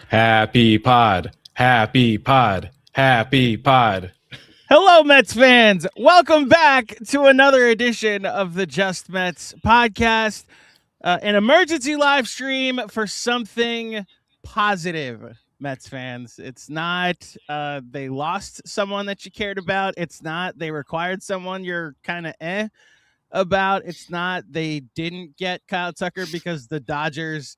Happy pod, happy pod, happy pod. Hello, Mets fans. Welcome back to another edition of the Just Mets podcast, an emergency live stream for something positive, Mets fans. It's not they lost someone that you cared about. It's not they required someone you're kind of about. It's not they didn't get Kyle Tucker because the Dodgers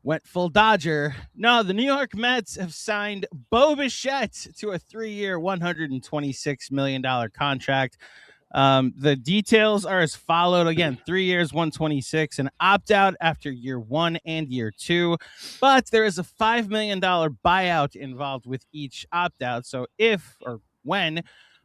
went full Dodger. No, the New York Mets have signed Bo Bichette to a 3-year, $126 million contract. The details are as followed. Again, 3 years, 126, an opt-out after year 1 and year 2. But there is a $5 million buyout involved with each opt-out. So if or when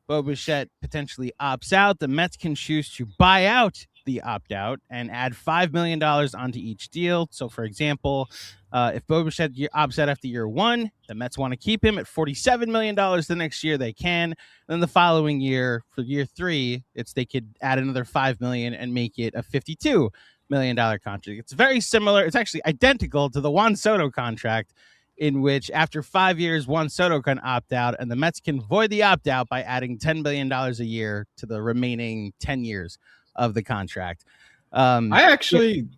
Bo Bichette potentially opts out, the Mets can choose to buy out the opt-out and add $5 million onto each deal. So, for example, if Bo Bichette opts out after year 1, the Mets want to keep him at $47 million the next year, they can. Then the following year, for year 3, they could add another $5 million and make it a $52 million contract. It's very similar. It's actually identical to the Juan Soto contract, in which after 5 years, Juan Soto can opt out, and the Mets can void the opt-out by adding $10 billion a year to the remaining 10 years of the contract. I actually,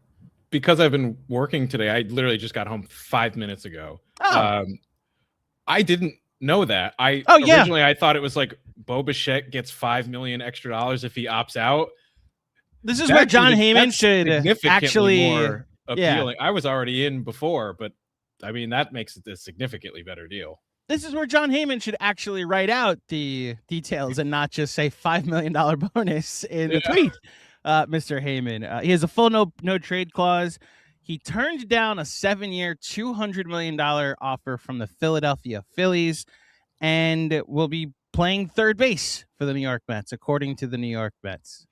because I've been working today, I literally just got home 5 minutes ago. I didn't know that. Originally I thought it was like Bo Bichette gets $5 million extra if he opts out. This is where John Heyman should actually more appealing. I was already in before, but I mean, that makes it a significantly better deal. This is where John Heyman should actually write out the details and not just say $5 million bonus in the tweet. Mr. Heyman, he has a full no trade clause. He turned down a 7-year, $200 million offer from the Philadelphia Phillies and will be playing third base for the New York Mets, according to the New York Mets.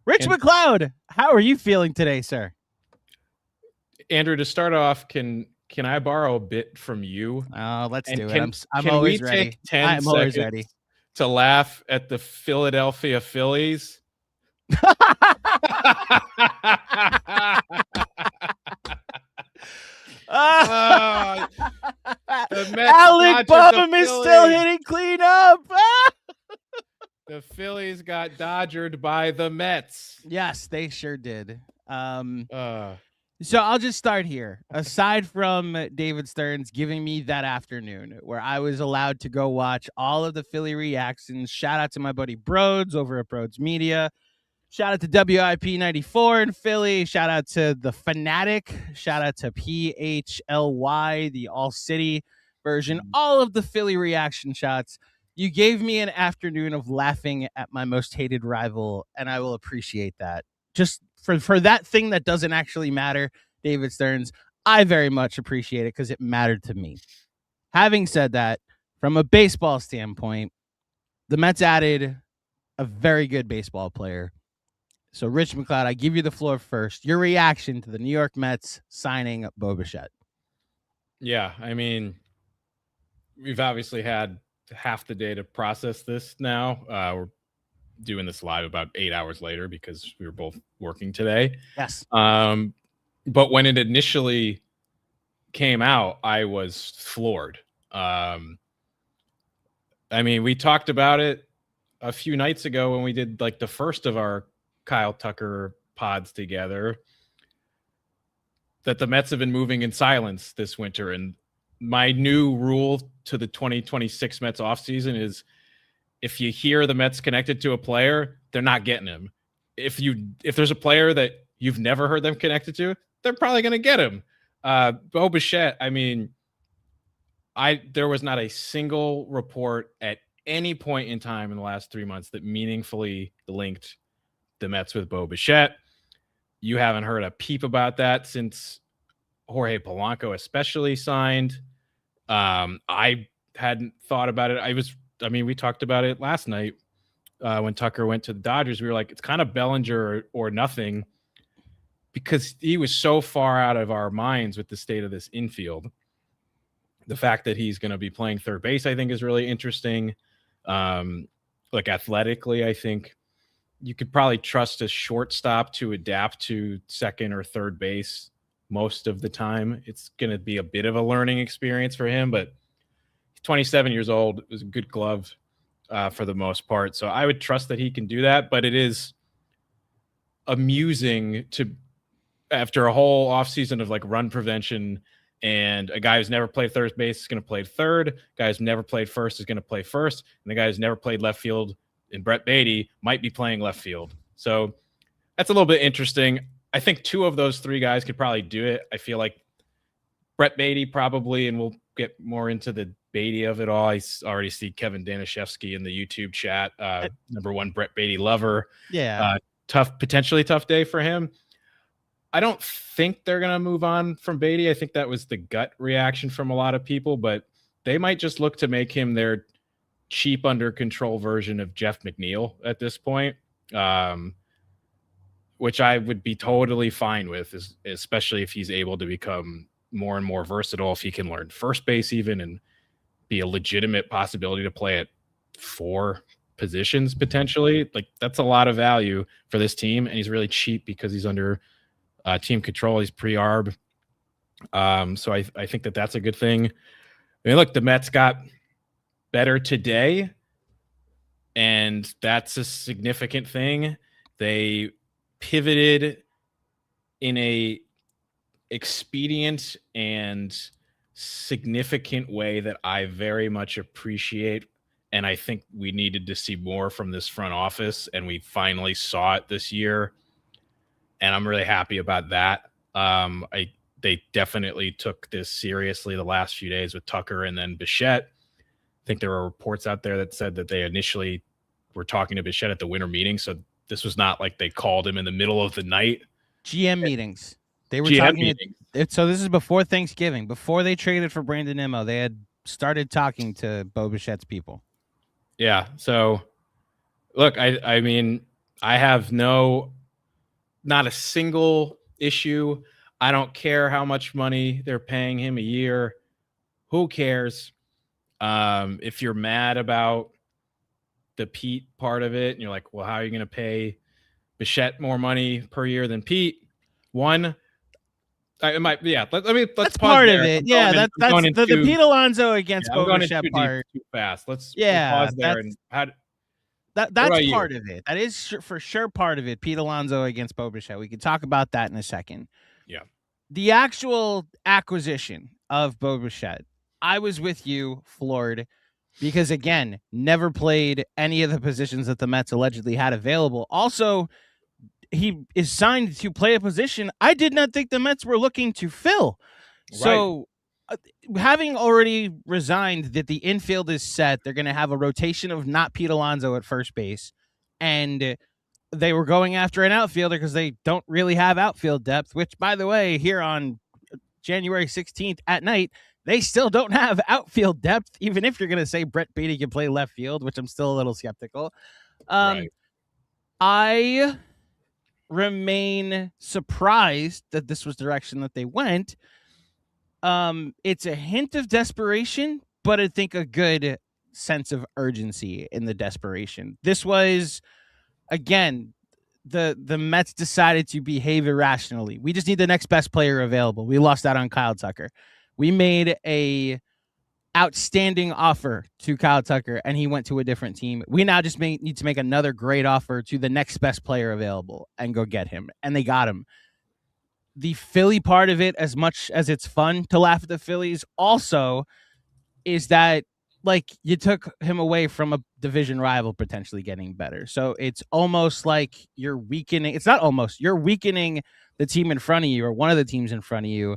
Rich MacLeod, how are you feeling today, sir? Andrew, to start off, can I borrow a bit from you? Let's do it. I'm always ready. I'm always ready to laugh at the Philadelphia Phillies. Alec Boehm is still hitting cleanup. The Phillies got dodgered by the Mets. Yes, they sure did. So I'll just start here. Aside from David Stearns giving me that afternoon where I was allowed to go watch all of the Philly reactions, shout out to my buddy Broads over at Broads Media. Shout out to WIP 94 in Philly. Shout out to The Fanatic. Shout out to PHLY, the All City version. All of the Philly reaction shots. You gave me an afternoon of laughing at my most hated rival, and I will appreciate that. Just for that thing that doesn't actually matter, David Stearns, I very much appreciate it because it mattered to me. Having said that, from a baseball standpoint, the Mets added a very good baseball player. So, Rich MacLeod, I give you the floor first. Your reaction to the New York Mets signing Bo Bichette. Yeah, I mean, we've obviously had half the day to process this now. We're doing this live about 8 hours later because we were both working today. Yes. But when it initially came out, I was floored. I mean, we talked about it a few nights ago when we did like the first of our Kyle Tucker pods together, that the Mets have been moving in silence this winter. And my new rule to the 2026 Mets offseason is if you hear the Mets connected to a player, they're not getting him. If there's a player that you've never heard them connected to, they're probably going to get him. Bo Bichette, I mean, there was not a single report at any point in time in the last 3 months that meaningfully linked the Mets with Bo Bichette. You haven't heard a peep about that since Jorge Polanco especially signed. I hadn't thought about it. We talked about it last night when Tucker went to the Dodgers. We were like, it's kind of Bellinger or nothing, because he was so far out of our minds with the state of this infield. The fact that he's going to be playing third base, I think, is really interesting. Like athletically, I think you could probably trust a shortstop to adapt to second or third base most of the time. It's going to be a bit of a learning experience for him, but he's 27 years old. It was a good glove for the most part. So I would trust that he can do that, but it is amusing to, after a whole offseason of like run prevention, and a guy who's never played third base is going to play third, a guy who's never played first is going to play first, and the guy who's never played left field in Brett Beatty might be playing left field. So that's a little bit interesting. I think 2 of those 3 guys could probably do it. I feel like Brett Beatty probably, and we'll get more into the Beatty of it all. I already see Kevin Danishevsky in the YouTube chat. Number 1 Brett Beatty lover. Yeah. Potentially tough day for him. I don't think they're going to move on from Beatty. I think that was the gut reaction from a lot of people, but they might just look to make him their cheap, under control version of Jeff McNeil at this point, which I would be totally fine with, especially if he's able to become more and more versatile, if he can learn first base even and be a legitimate possibility to play at 4 positions potentially. Like, that's a lot of value for this team, and he's really cheap because he's under team control. He's pre-arb. So I think that that's a good thing. I mean, look, the Mets got better today, and that's a significant thing. They pivoted in a expedient and significant way that I very much appreciate, and I think we needed to see more from this front office, and we finally saw it this year. And I'm really happy about that. They definitely took this seriously the last few days with Tucker and then Bichette. I think there were reports out there that said that they initially were talking to Bichette at the winter meeting. So this was not like they called him in the middle of the night. GM meetings. They were GM talking. meetings. So this is before Thanksgiving, before they traded for Brandon Nimmo. They had started talking to Bo Bichette's people. Yeah. So look, I mean, I have not a single issue. I don't care how much money they're paying him a year. Who cares? If you're mad about the Pete part of it and you're like, well, how are you going to pay Bichette more money per year than Pete? Let's That's part of it. That's the Pete Alonso against Bo Bichette part. Too fast. Let's pause there. That's part of it. That is for sure part of it. Pete Alonso against Bo Bichette. We can talk about that in a second. Yeah. The actual acquisition of Bo Bichette, I was with you, floored, because again, never played any of the positions that the Mets allegedly had available. Also, he is signed to play a position I did not think the Mets were looking to fill. Right. So having already resigned that the infield is set, they're going to have a rotation of not Pete Alonso at first base. And they were going after an outfielder because they don't really have outfield depth, which, by the way, here on January 16th at night, they still don't have outfield depth, even if you're going to say Brett Beatty can play left field, which I'm still a little skeptical. Right. I remain surprised that this was the direction that they went. It's a hint of desperation, but I think a good sense of urgency in the desperation. This was, again, the Mets decided to behave irrationally. We just need the next best player available. We lost out on Kyle Tucker. We made a outstanding offer to Kyle Tucker, and he went to a different team. We now just need to make another great offer to the next best player available and go get him. And they got him. The Philly part of it, as much as it's fun to laugh at the Phillies, also is that, like, you took him away from a division rival potentially getting better. So it's almost like you're weakening. It's not almost. You're weakening the team in front of you, or one of the teams in front of you,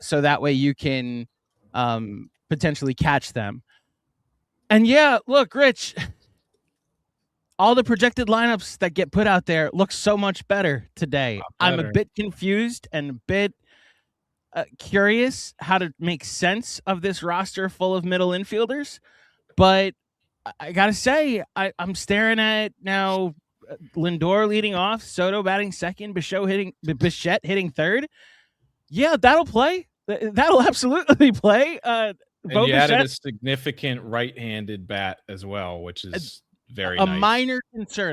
so that way you can potentially catch them. And yeah, look, Rich, all the projected lineups that get put out there look so much better today. I'm a bit confused and a bit curious how to make sense of this roster full of middle infielders. But I got to say, I'm staring at now Lindor leading off, Soto batting second, Bichette hitting third. Yeah, that'll play. That'll absolutely play. And you added a significant right-handed bat as well, which is very nice. A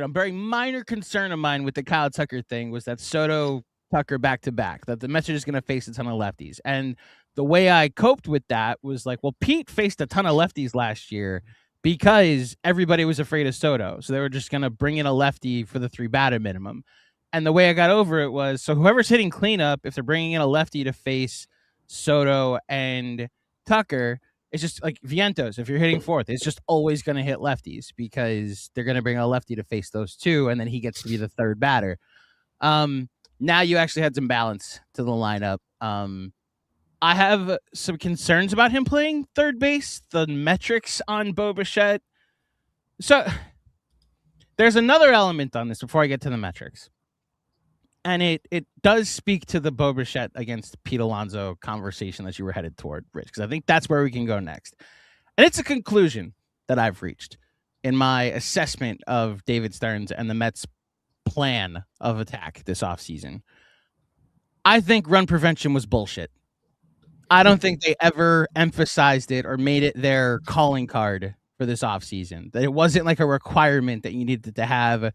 very minor concern of mine with the Kyle Tucker thing was that Soto Tucker back to back, that the Mets are just going to face a ton of lefties. And the way I coped with that was like, well, Pete faced a ton of lefties last year because everybody was afraid of Soto. So they were just going to bring in a lefty for the 3-batter minimum. And the way I got over it was, so whoever's hitting cleanup, if they're bringing in a lefty to face Soto and Tucker, it's just like Vientos. If you're hitting fourth, it's just always going to hit lefties because they're going to bring a lefty to face those two, and then he gets to be the 3rd batter. Now you actually had some balance to the lineup. I have some concerns about him playing third base. The metrics on Bo Bichette. So there's another element on this before I get to the metrics. And it does speak to the Bo Bichette against Pete Alonso conversation that you were headed toward, Rich, because I think that's where we can go next. And it's a conclusion that I've reached in my assessment of David Stearns and the Mets' plan of attack this offseason. I think run prevention was bullshit. I don't think they ever emphasized it or made it their calling card for this offseason. That it wasn't like a requirement that you needed to have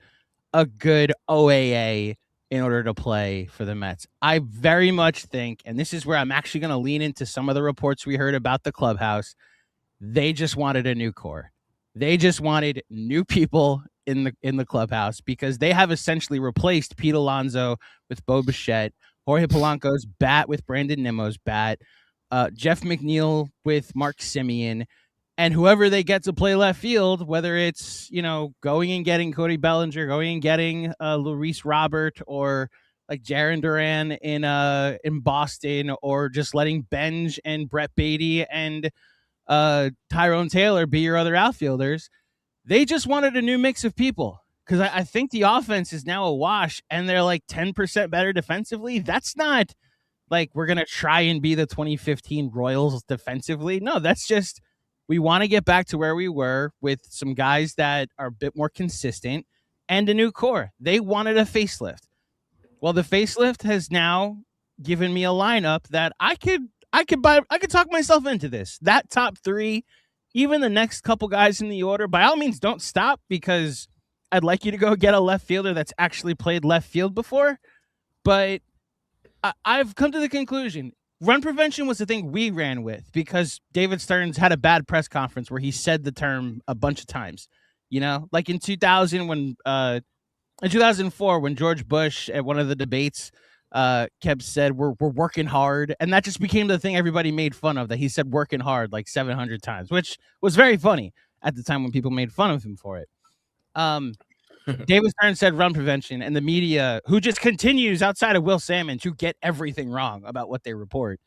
a good OAA in order to play for the Mets. I very much think, and this is where I'm actually going to lean into some of the reports we heard about the clubhouse, they just wanted a new core. They just wanted new people in the clubhouse because they have essentially replaced Pete Alonso with Bo Bichette, Jorge Polanco's bat with Brandon Nimmo's bat, Jeff McNeil with Mark Semien, and whoever they get to play left field, whether it's, going and getting Cody Bellinger, going and getting Luis Robert, or like Jarren Duran in Boston, or just letting Benj and Brett Beatty and Tyrone Taylor be your other outfielders. They just wanted a new mix of people because I think the offense is now a wash and they're like 10% better defensively. That's not like we're going to try and be the 2015 Royals defensively. No, that's just we want to get back to where we were with some guys that are a bit more consistent and a new core. They wanted a facelift. Well, the facelift has now given me a lineup that I could talk myself into this. That top 3, even the next couple guys in the order, by all means, don't stop because I'd like you to go get a left fielder that's actually played left field before. But I've come to the conclusion run prevention was the thing we ran with because David Stearns had a bad press conference where he said the term a bunch of times, like in 2000 when in 2004 when George Bush at one of the debates kept said we're working hard, and that just became the thing everybody made fun of, that he said working hard like 700 times, which was very funny at the time when people made fun of him for it. David Stearns said run prevention, and the media, who just continues outside of Will Salmon to get everything wrong about what they report,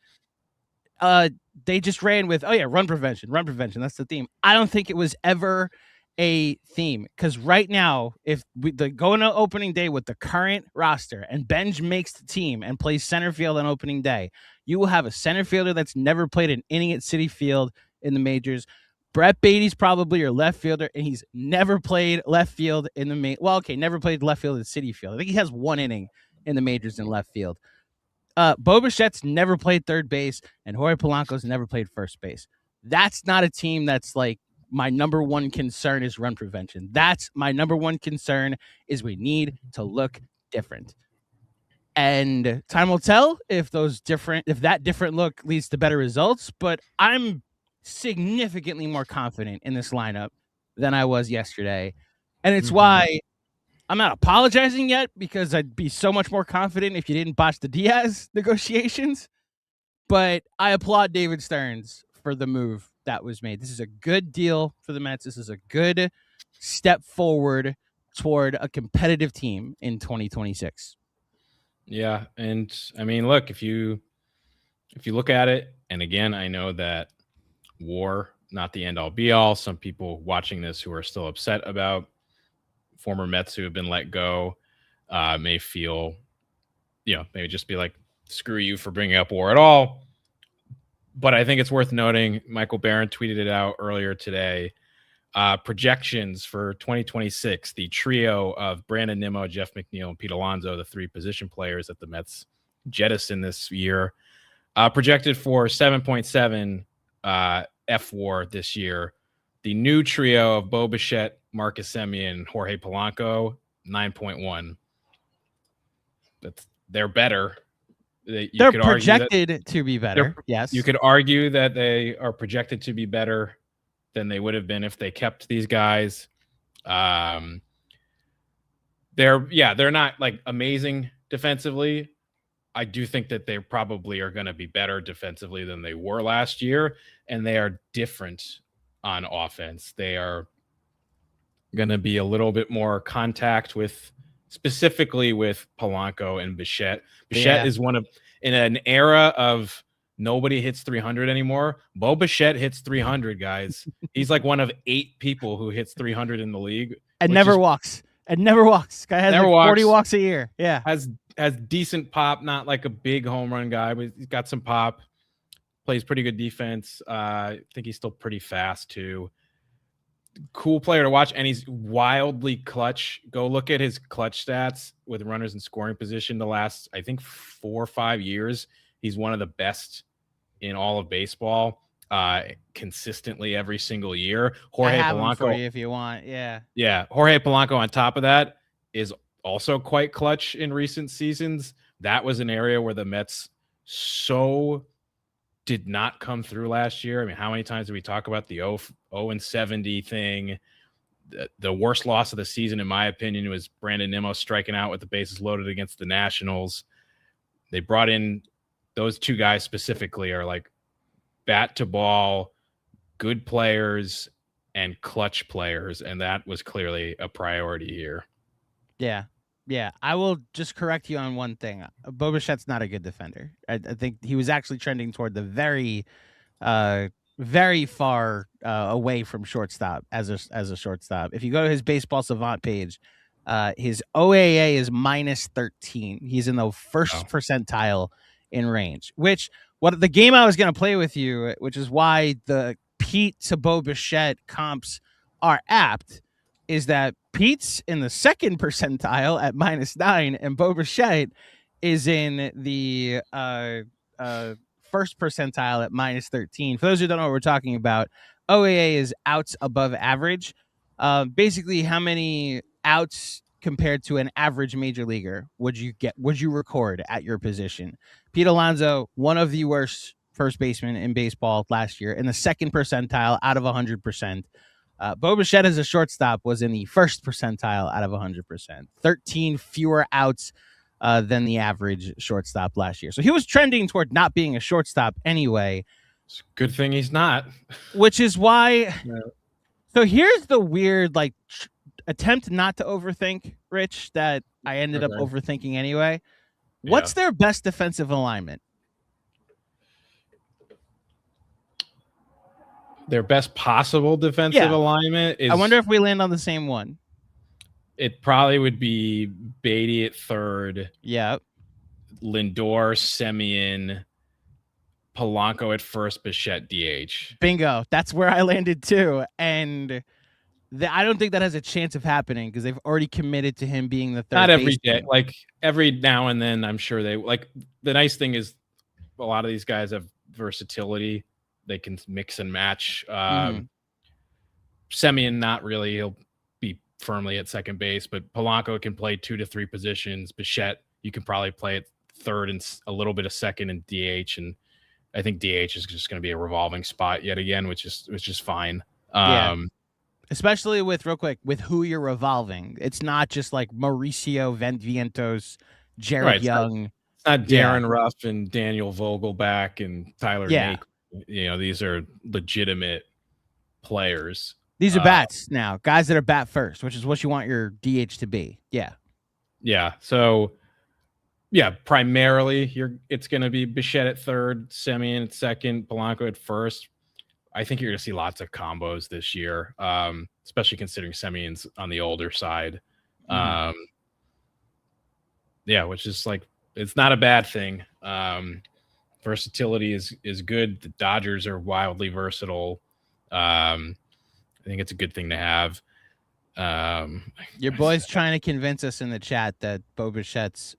they just ran with, run prevention. That's the theme. I don't think it was ever a theme because right now, if we go into opening day with the current roster and Benj makes the team and plays center field on opening day, you will have a center fielder that's never played an inning at Citi Field in the majors. Brett Beatty's probably your left fielder, and he's never played left field in the never played left field at Citi Field. I think he has 1 inning in the majors in left field. Bo Bichette's never played third base, and Jorge Polanco's never played first base. That's not a team that's like my number one concern is run prevention. That's my number one concern is we need to look different. And time will tell if that different look leads to better results, but I'm significantly more confident in this lineup than I was yesterday. And it's why I'm not apologizing yet, because I'd be so much more confident if you didn't botch the Diaz negotiations. But I applaud David Stearns for the move that was made. This is a good deal for the Mets. This is a good step forward toward a competitive team in 2026. Yeah. And I mean, look, if you look at it, and again, I know that WAR, not the end all be all. Some people watching this who are still upset about former Mets who have been let go may feel, maybe just be like, screw you for bringing up WAR at all. But I think it's worth noting, Michael Barron tweeted it out earlier today. Projections for 2026, the trio of Brandon Nimmo, Jeff McNeil, and Pete Alonso, the 3 position players that the Mets jettison this year, projected for 7.7 FWAR this year. The new trio of Bo Bichette, Marcus Semien, and Jorge Polanco, 9.1. they're better. They're projected to be better. Yes. You could argue that they are projected to be better than they would have been if they kept these guys. They're not like amazing defensively. I do think that they probably are going to be better defensively than they were last year, and they are different on offense. They are going to be a little bit more contact with, specifically with Polanco and Bichette. Bichette is one of, in an era of nobody hits 300 anymore, Bo Bichette hits 300, guys. He's like one of 8 people who hits 300 in the league. And never walks. Guy has like 40 walks a year. Yeah. Has decent pop, not like a big home run guy, but he's got some pop. Plays pretty good defense. I think he's still pretty fast too. Cool player to watch, and he's wildly clutch. Go look at his clutch stats with runners in scoring position the last, I think, 4 or 5 years. He's one of the best in all of baseball, consistently every single year. Jorge Polanco, for you if you want. Jorge Polanco on top of that is also quite clutch in recent seasons. That was an area where the Mets did not come through last year. I mean, how many times did we talk about the 0-70 thing? The worst loss of the season, in my opinion, was Brandon Nimmo striking out with the bases loaded against the Nationals. They brought in those 2 guys specifically are like bat to ball, good players and clutch players. And that was clearly a priority here. Yeah. Yeah, I will just correct you on one thing. Bo Bichette's not a good defender. I think he was actually trending toward the very, very far away from shortstop as a shortstop. If you go to his Baseball Savant page, his OAA is -13. He's in the first percentile in range. What the game I was going to play with you, which is why the Pete to Bo Bichette comps are apt, is that Pete's in the second percentile at -9, and Bo Bichette is in the first percentile at -13. For those who don't know what we're talking about, OAA is outs above average. Basically, how many outs compared to an average major leaguer would you record at your position? Pete Alonso, one of the worst first basemen in baseball last year, in the second percentile out of 100%. Bo Bichette as a shortstop was in the first percentile out of 100%. 13 fewer outs than the average shortstop last year. So he was trending toward not being a shortstop anyway. It's a good thing he's not. Which is why... Yeah. So here's the weird attempt not to overthink, Rich, that I ended up overthinking anyway. What's their best defensive alignment? Their best possible defensive alignment is... I wonder if we land on the same one. It probably would be Beatty at third. Yeah. Lindor, Semien, Polanco at first, Bichette DH. Bingo. That's where I landed too. And I don't think that has a chance of happening because they've already committed to him being the third. Not every day. Like every now and then, I'm sure they like. The nice thing is a lot of these guys have versatility. They can mix and match. Semien, not really. He'll be firmly at second base, but Polanco can play 2 to 3 positions. Bichette, you can probably play at third and a little bit of second and DH. And I think DH is just going to be a revolving spot yet again, which is fine. Especially with who you're revolving. It's not just like Mauricio Vientos, Jared Young. It's not Darren Ruff and Daniel Vogelback and Tyler Nake. These are legitimate players. These are bats now, guys that are bat first, which is what you want your DH to be. Yeah. Yeah. So, primarily it's going to be Bichette at third, Semien at second, Polanco at first. I think you're going to see lots of combos this year, especially considering Semien's on the older side. Which is like, it's not a bad thing. Versatility is good. The Dodgers are wildly versatile. I think it's a good thing to have. Your boy's trying to convince us in the chat that Bo Bichette's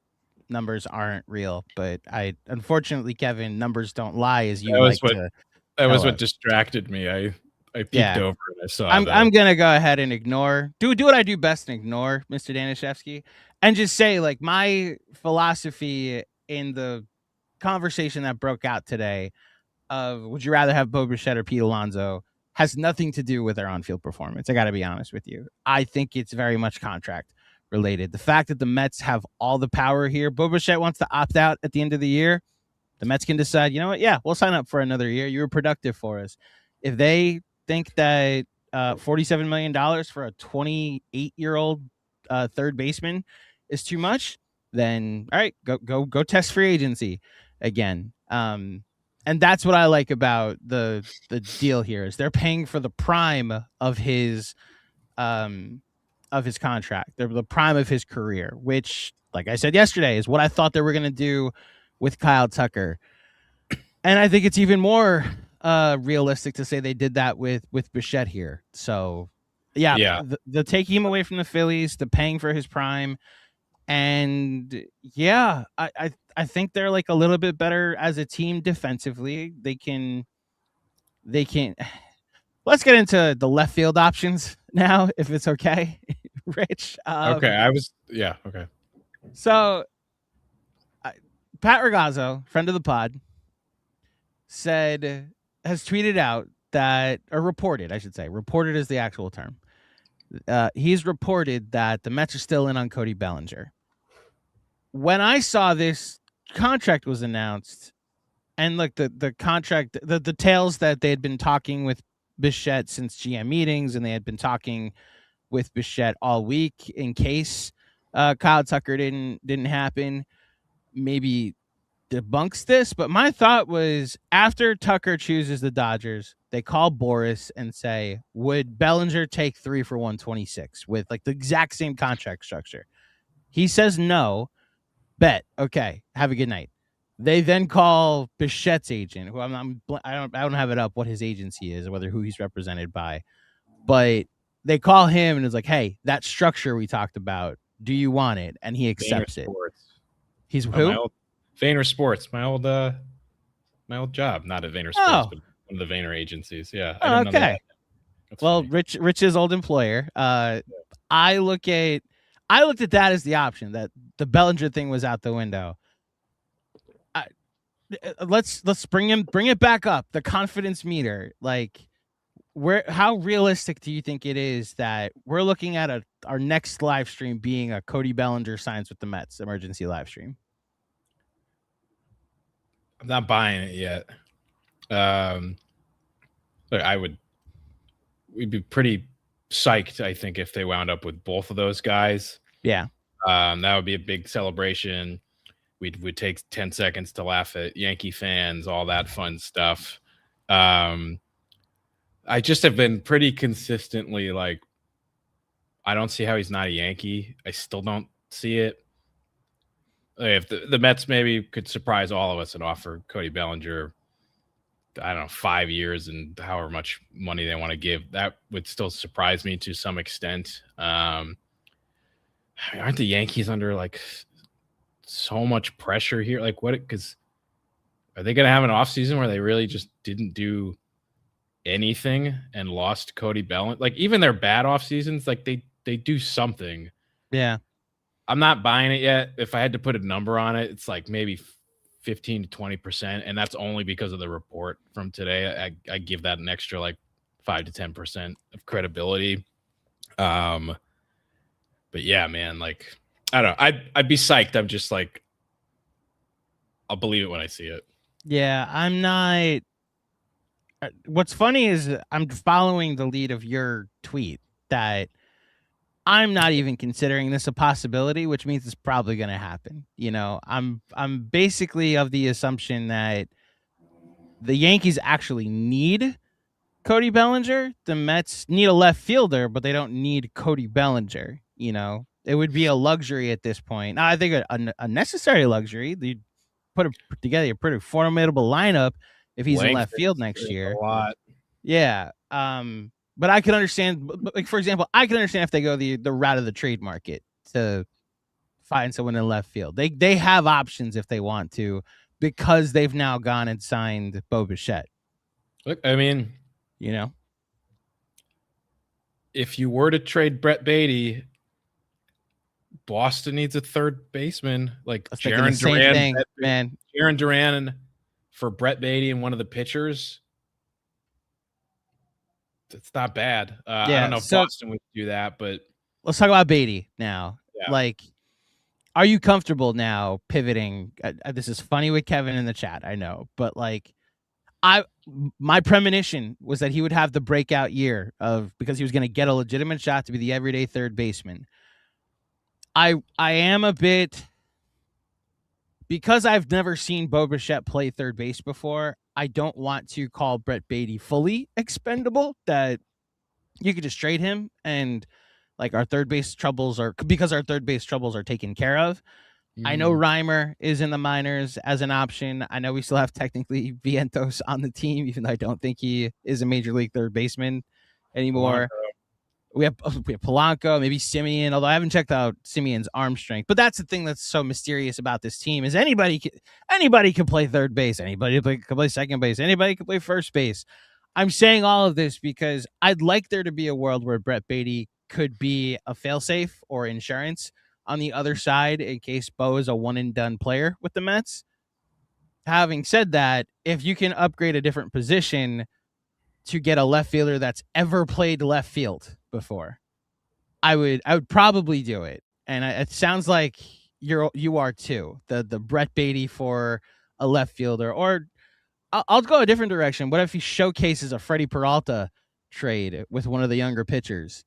numbers aren't real, but unfortunately, Kevin, numbers don't lie, as you That was what distracted me. I I peeked over and I saw I'm that. gonna go ahead and do what I do best and ignore Mr. Danishevsky, and just say like my philosophy in the conversation that broke out today of would you rather have Bo Bichette or Pete Alonso has nothing to do with their on-field performance. I got to be honest with you. I think it's very much contract related. The fact that the Mets have all the power here, Bo Bichette wants to opt out at the end of the year. The Mets can decide, you know what? Yeah, we'll sign up for another year. You were productive for us. If they think that $47 million for a 28-year-old third baseman is too much, then all right, go test free agency again. And that's what I like about the deal here is they're paying for the prime of his contract. They're the prime of his career, which, like I said yesterday, is what I thought they were going to do with Kyle Tucker. And I think it's even more realistic to say they did that with Bichette here. So, yeah. The taking him away from the Phillies, the paying for his prime, and yeah, I think they're like a little bit better as a team defensively. They can. Let's get into the left field options now, if it's okay, Rich. Okay, okay. So, Pat Ragazzo, friend of the pod, has tweeted out that, or reported, I should say, reported is the actual term. He's reported that the Mets are still in on Cody Bellinger. When I saw this contract was announced, and look, the contract, the details that they had been talking with Bichette since GM meetings, and they had been talking with Bichette all week in case Kyle Tucker didn't happen, maybe debunks this. But my thought was after Tucker chooses the Dodgers, they call Boris and say, would Bellinger take 3 for 126 with like the exact same contract structure? He says no. Bet. Okay. Have a good night. They then call Bichette's agent, who I don't have it up what his agency is or who he's represented by, but they call him and it's like, hey, that structure we talked about, do you want it? And he accepts it. He's who? Vayner Sports, my old job, not at Vayner Sports, but one of the Vayner agencies. Yeah. I didn't know that. Well, funny. Rich's old employer. I looked at that as the option, that the Bellinger thing was out the window. Let's bring it back up. The confidence meter, like how realistic do you think it is that we're looking at our next live stream being a Cody Bellinger signs with the Mets emergency live stream? I'm not buying it yet. We'd be pretty psyched, I think, if they wound up with both of those guys. Yeah. That would be a big celebration. We'd take 10 seconds to laugh at Yankee fans, all that fun stuff. I just have been pretty consistently like, I don't see how he's not a Yankee. I still don't see it. If the Mets maybe could surprise all of us and offer Cody Bellinger, I don't know, 5 years and however much money they want to give, that would still surprise me to some extent. Aren't the Yankees under like so much pressure here? Like what? Because are they going to have an offseason where they really just didn't do anything and lost Cody Bellinger? Like even their bad off seasons, like they do something. Yeah. I'm not buying it yet. If I had to put a number on it, it's like maybe 15 to 20%. And that's only because of the report from today. I give that an extra like 5 to 10% of credibility. But yeah, man, like, I don't know. I'd be psyched. I'm just like, I'll believe it when I see it. Yeah, I'm not. What's funny is I'm following the lead of your tweet that I'm not even considering this a possibility, which means it's probably going to happen. You know, I'm basically of the assumption that the Yankees actually need Cody Bellinger. The Mets need a left fielder, but they don't need Cody Bellinger. You know, it would be a luxury at this point. Now, I think a necessary luxury. You put together a pretty formidable lineup if he's in left field next year. A lot. Yeah. But I can understand, like, for example, I can understand if they go the route of the trade market to find someone in left field. They have options if they want to, because they've now gone and signed Bo Bichette. Look, I mean, you know, if you were to trade Brett Beatty, Boston needs a third baseman, like Jaron Duran, man. Jaron Duran for Brett Beatty and one of the pitchers. It's not bad. I don't know if Boston would do that, but let's talk about Beatty now. Yeah. Like, are you comfortable now pivoting? This is funny with Kevin in the chat, I know, but like, my premonition was that he would have the breakout year because he was going to get a legitimate shot to be the everyday third baseman. I am a bit, because I've never seen Bo Bichette play third base before, I don't want to call Brett Beatty fully expendable, that you could just trade him and like our third base troubles are taken care of. I know Reimer is in the minors as an option. I know we still have technically Vientos on the team, even though I don't think he is a major league third baseman anymore. We have Polanco, maybe Simeon, although I haven't checked out Simeon's arm strength. But that's the thing that's so mysterious about this team is anybody can play third base. Anybody can play second base. Anybody can play first base. I'm saying all of this because I'd like there to be a world where Brett Beatty could be a failsafe or insurance on the other side in case Bo is a one-and-done player with the Mets. Having said that, if you can upgrade a different position to get a left fielder that's ever played left field before, I would probably do it. And it sounds like you are too. The Brett Beatty for a left fielder, or I'll go a different direction. What if he showcases a Freddie Peralta trade with one of the younger pitchers?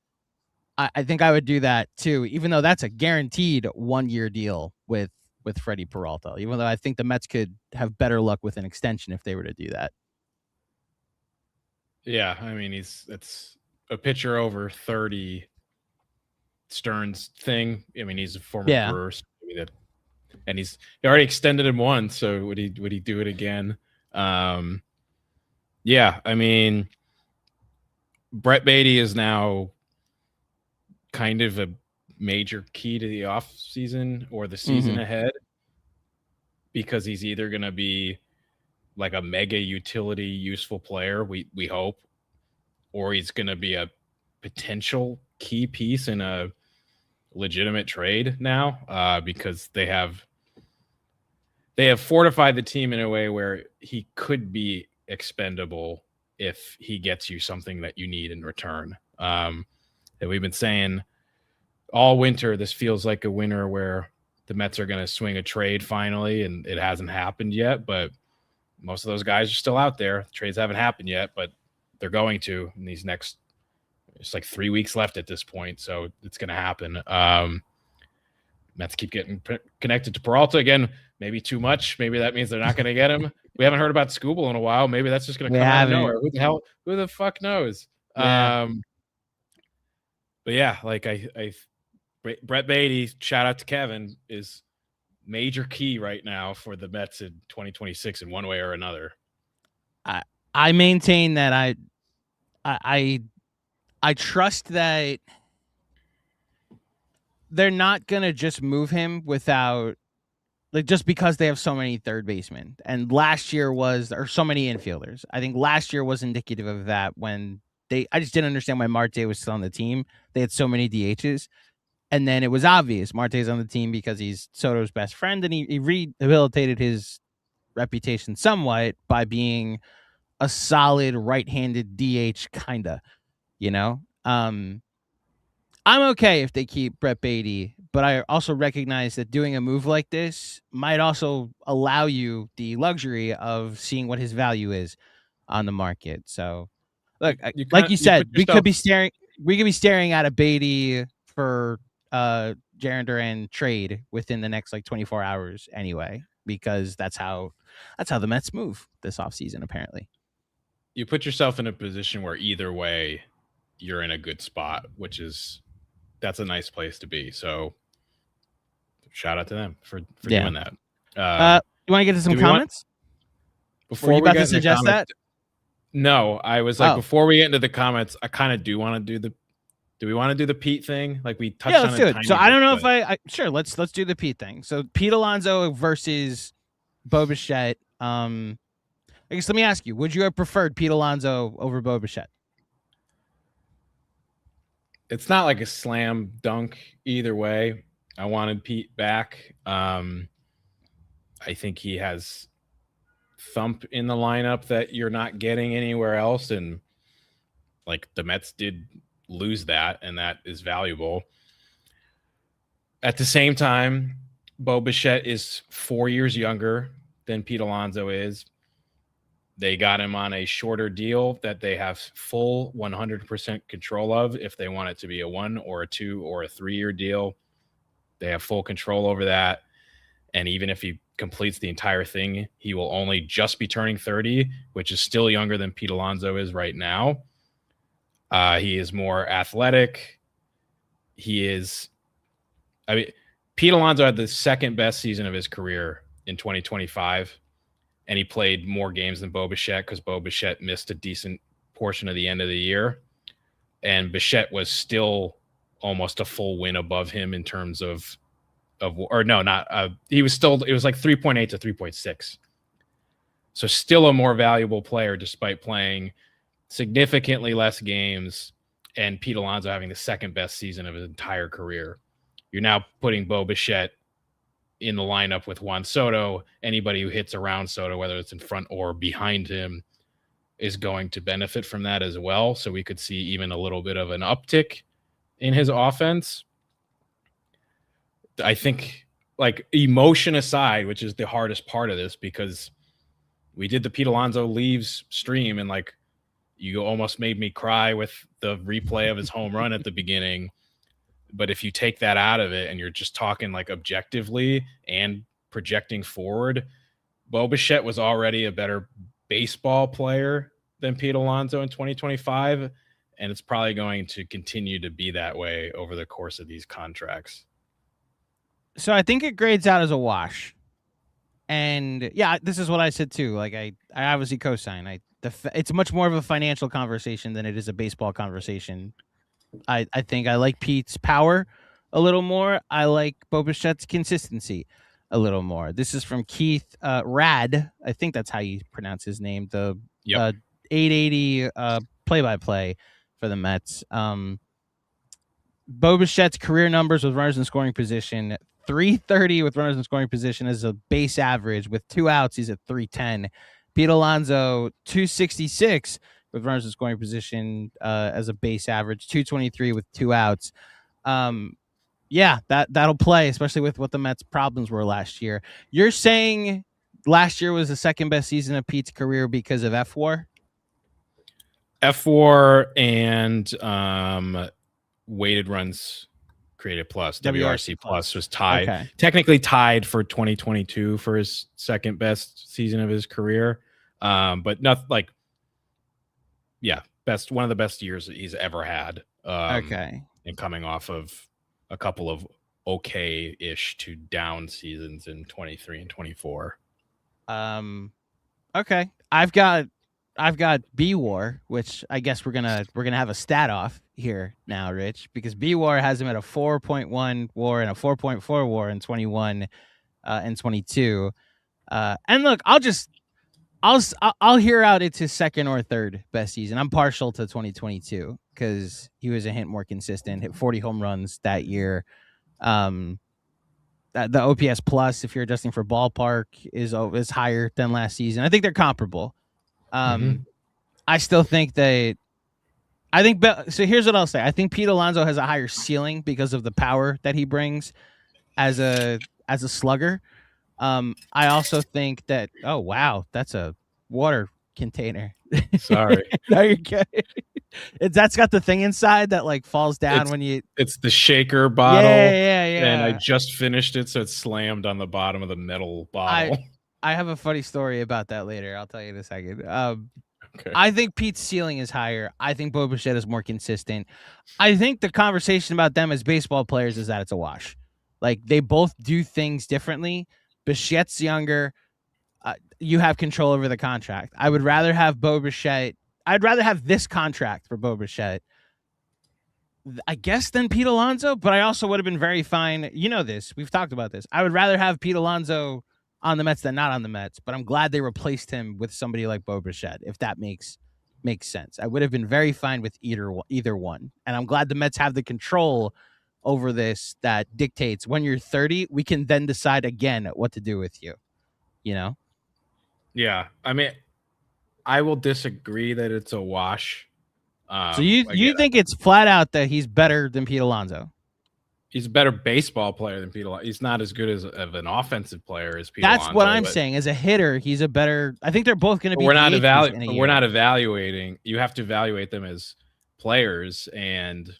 I think I would do that too, even though that's a guaranteed 1-year deal with Freddie Peralta, even though I think the Mets could have better luck with an extension if they were to do that. Yeah, I mean, it's a pitcher over 30 Stearns thing. I mean, he's a former Brewer, so and he already extended him once, so would he do it again? Yeah, I mean, Brett Beatty is now kind of a major key to the off season or the season ahead, because he's either going to be like a mega utility useful player, we hope, or he's going to be a potential key piece in a legitimate trade now, because they have fortified the team in a way where he could be expendable if he gets you something that you need in return. That we've been saying all winter, this feels like a winter where the Mets are going to swing a trade finally, and it hasn't happened yet, but most of those guys are still out there. Trades haven't happened yet, but they're going to in these next, it's like 3 weeks left at this point, so it's going to happen. Mets keep getting connected to Peralta again, maybe too much. Maybe that means they're not going to get him. We haven't heard about Skubal in a while. Maybe that's just going to come out of nowhere. Who the fuck knows? Yeah. But yeah, like Brett Beatty, shout out to Kevin, is major key right now for the Mets in 2026 in one way or another. I maintain that I trust that they're not gonna just move him without, like, just because they have so many third basemen, and last year or so many infielders. I think last year was indicative of that when I just didn't understand why Marte was still on the team. They had so many DHs. And then it was obvious Marte's on the team because he's Soto's best friend, and he rehabilitated his reputation somewhat by being a solid right-handed DH, kinda, you know? I'm okay if they keep Brett Beatty, but I also recognize that doing a move like this might also allow you the luxury of seeing what his value is on the market. So, look, like you said, we could be staring at a Beatty for Jaron Duran trade within the next like 24 hours anyway, because that's how the Mets move this offseason, apparently. You put yourself in a position where either way you're in a good spot, that's a nice place to be. So shout out to them for doing that. You want to get to some comments? Before we about to suggest that? No, I was like, before we get into the comments, I kind of do want to do we want to do the Pete thing? Like we touched on it. Yeah, let's do it. So I don't know if sure, let's do the Pete thing. So Pete Alonso versus Bo Bichette. I guess let me ask you, would you have preferred Pete Alonso over Bo Bichette? It's not like a slam dunk either way. I wanted Pete back. I think he has thump in the lineup that you're not getting anywhere else, and like the Mets did lose that, and that is valuable. At the same time, Bo Bichette is 4 years younger than Pete Alonso is. They got him on a shorter deal that they have full 100% control of. If they want it to be a 1 or a 2 or a 3-year deal, they have full control over that. And even if he completes the entire thing, he will only just be turning 30, which is still younger than Pete Alonso is right now. He is more athletic. Pete Alonso had the second best season of his career in 2025, and he played more games than Bo Bichette because Bo Bichette missed a decent portion of the end of the year. And Bichette was still almost a full win above him in terms of he was still, it was like 3.8 to 3.6. So still a more valuable player despite playing significantly less games and Pete Alonso having the second best season of his entire career. You're now putting Bo Bichette in the lineup with Juan Soto. Anybody who hits around Soto, whether it's in front or behind him, is going to benefit from that as well. So we could see even a little bit of an uptick in his offense. I think, like, emotion aside, which is the hardest part of this, because we did the Pete Alonso leaves stream and like you almost made me cry with the replay of his home run at the beginning. But if you take that out of it and you're just talking like objectively and projecting forward, Bo Bichette was already a better baseball player than Pete Alonso in 2025. And it's probably going to continue to be that way over the course of these contracts. So I think it grades out as a wash. And yeah, this is what I said too. Like I obviously co-sign. It's much more of a financial conversation than it is a baseball conversation. I think I like Pete's power a little more. I like Bo Bichette's consistency a little more. This is from Keith Rad. I think that's how you pronounce his name. The 880 play-by-play for the Mets. Bo Bichette's career numbers with runners in scoring position: 330 with runners in scoring position as a base average. With 2 outs, he's at 310. Pete Alonso, 266 with runners in scoring position as a base average, 223 with 2 outs. Yeah, that'll play, especially with what the Mets' problems were last year. You're saying last year was the second best season of Pete's career because of F-WAR? F-WAR and weighted runs created plus, WRC plus was tied. Okay. Technically tied for 2022 for his second best season of his career. But not like, one of the best years that he's ever had. Okay. And coming off of a couple of okay-ish to down seasons in 23 and 24. Okay. I've got B-WAR, which I guess we're gonna have a stat off here now, Rich, because B-WAR has him at a 4.1 WAR and a 4.4 WAR in 21 and 22. And look, I'll hear out it's his second or third best season. I'm partial to 2022 because he was a hint more consistent, hit 40 home runs that year. The OPS plus, if you're adjusting for ballpark, is higher than last season. I think they're comparable. I still think so here's what I'll say. I think Pete Alonso has a higher ceiling because of the power that he brings as a slugger. I also think that, oh, wow, that's a water container. Sorry. No, you're good. That's got the thing inside that like falls down when you. It's the shaker bottle. Yeah. And I just finished it, so it's slammed on the bottom of the metal bottle. I have a funny story about that later. I'll tell you in a second. Okay. I think Pete's ceiling is higher. I think Bo Bichette is more consistent. I think the conversation about them as baseball players is that it's a wash. Like, they both do things differently. Bichette's younger. You have control over the contract. I would rather have Bo Bichette. I'd rather have this contract for Bo Bichette, I guess, than Pete Alonso, but I also would have been very fine. You know this. We've talked about this. I would rather have Pete Alonso on the Mets than not on the Mets, but I'm glad they replaced him with somebody like Bo Bichette, if that makes makes sense. I would have been very fine with either one. And I'm glad the Mets have the control over this that dictates when you're 30, we can then decide again what to do with you, you know? Yeah. I mean, I will disagree that it's a wash. So you think it's flat out that he's better than Pete Alonso? He's a better baseball player than Pete Alonso. He's not as good of an offensive player as Pete Alonso. That's what I'm saying. As a hitter, he's a better. I think they're both going to be. We're not evaluating. You have to evaluate them as players, and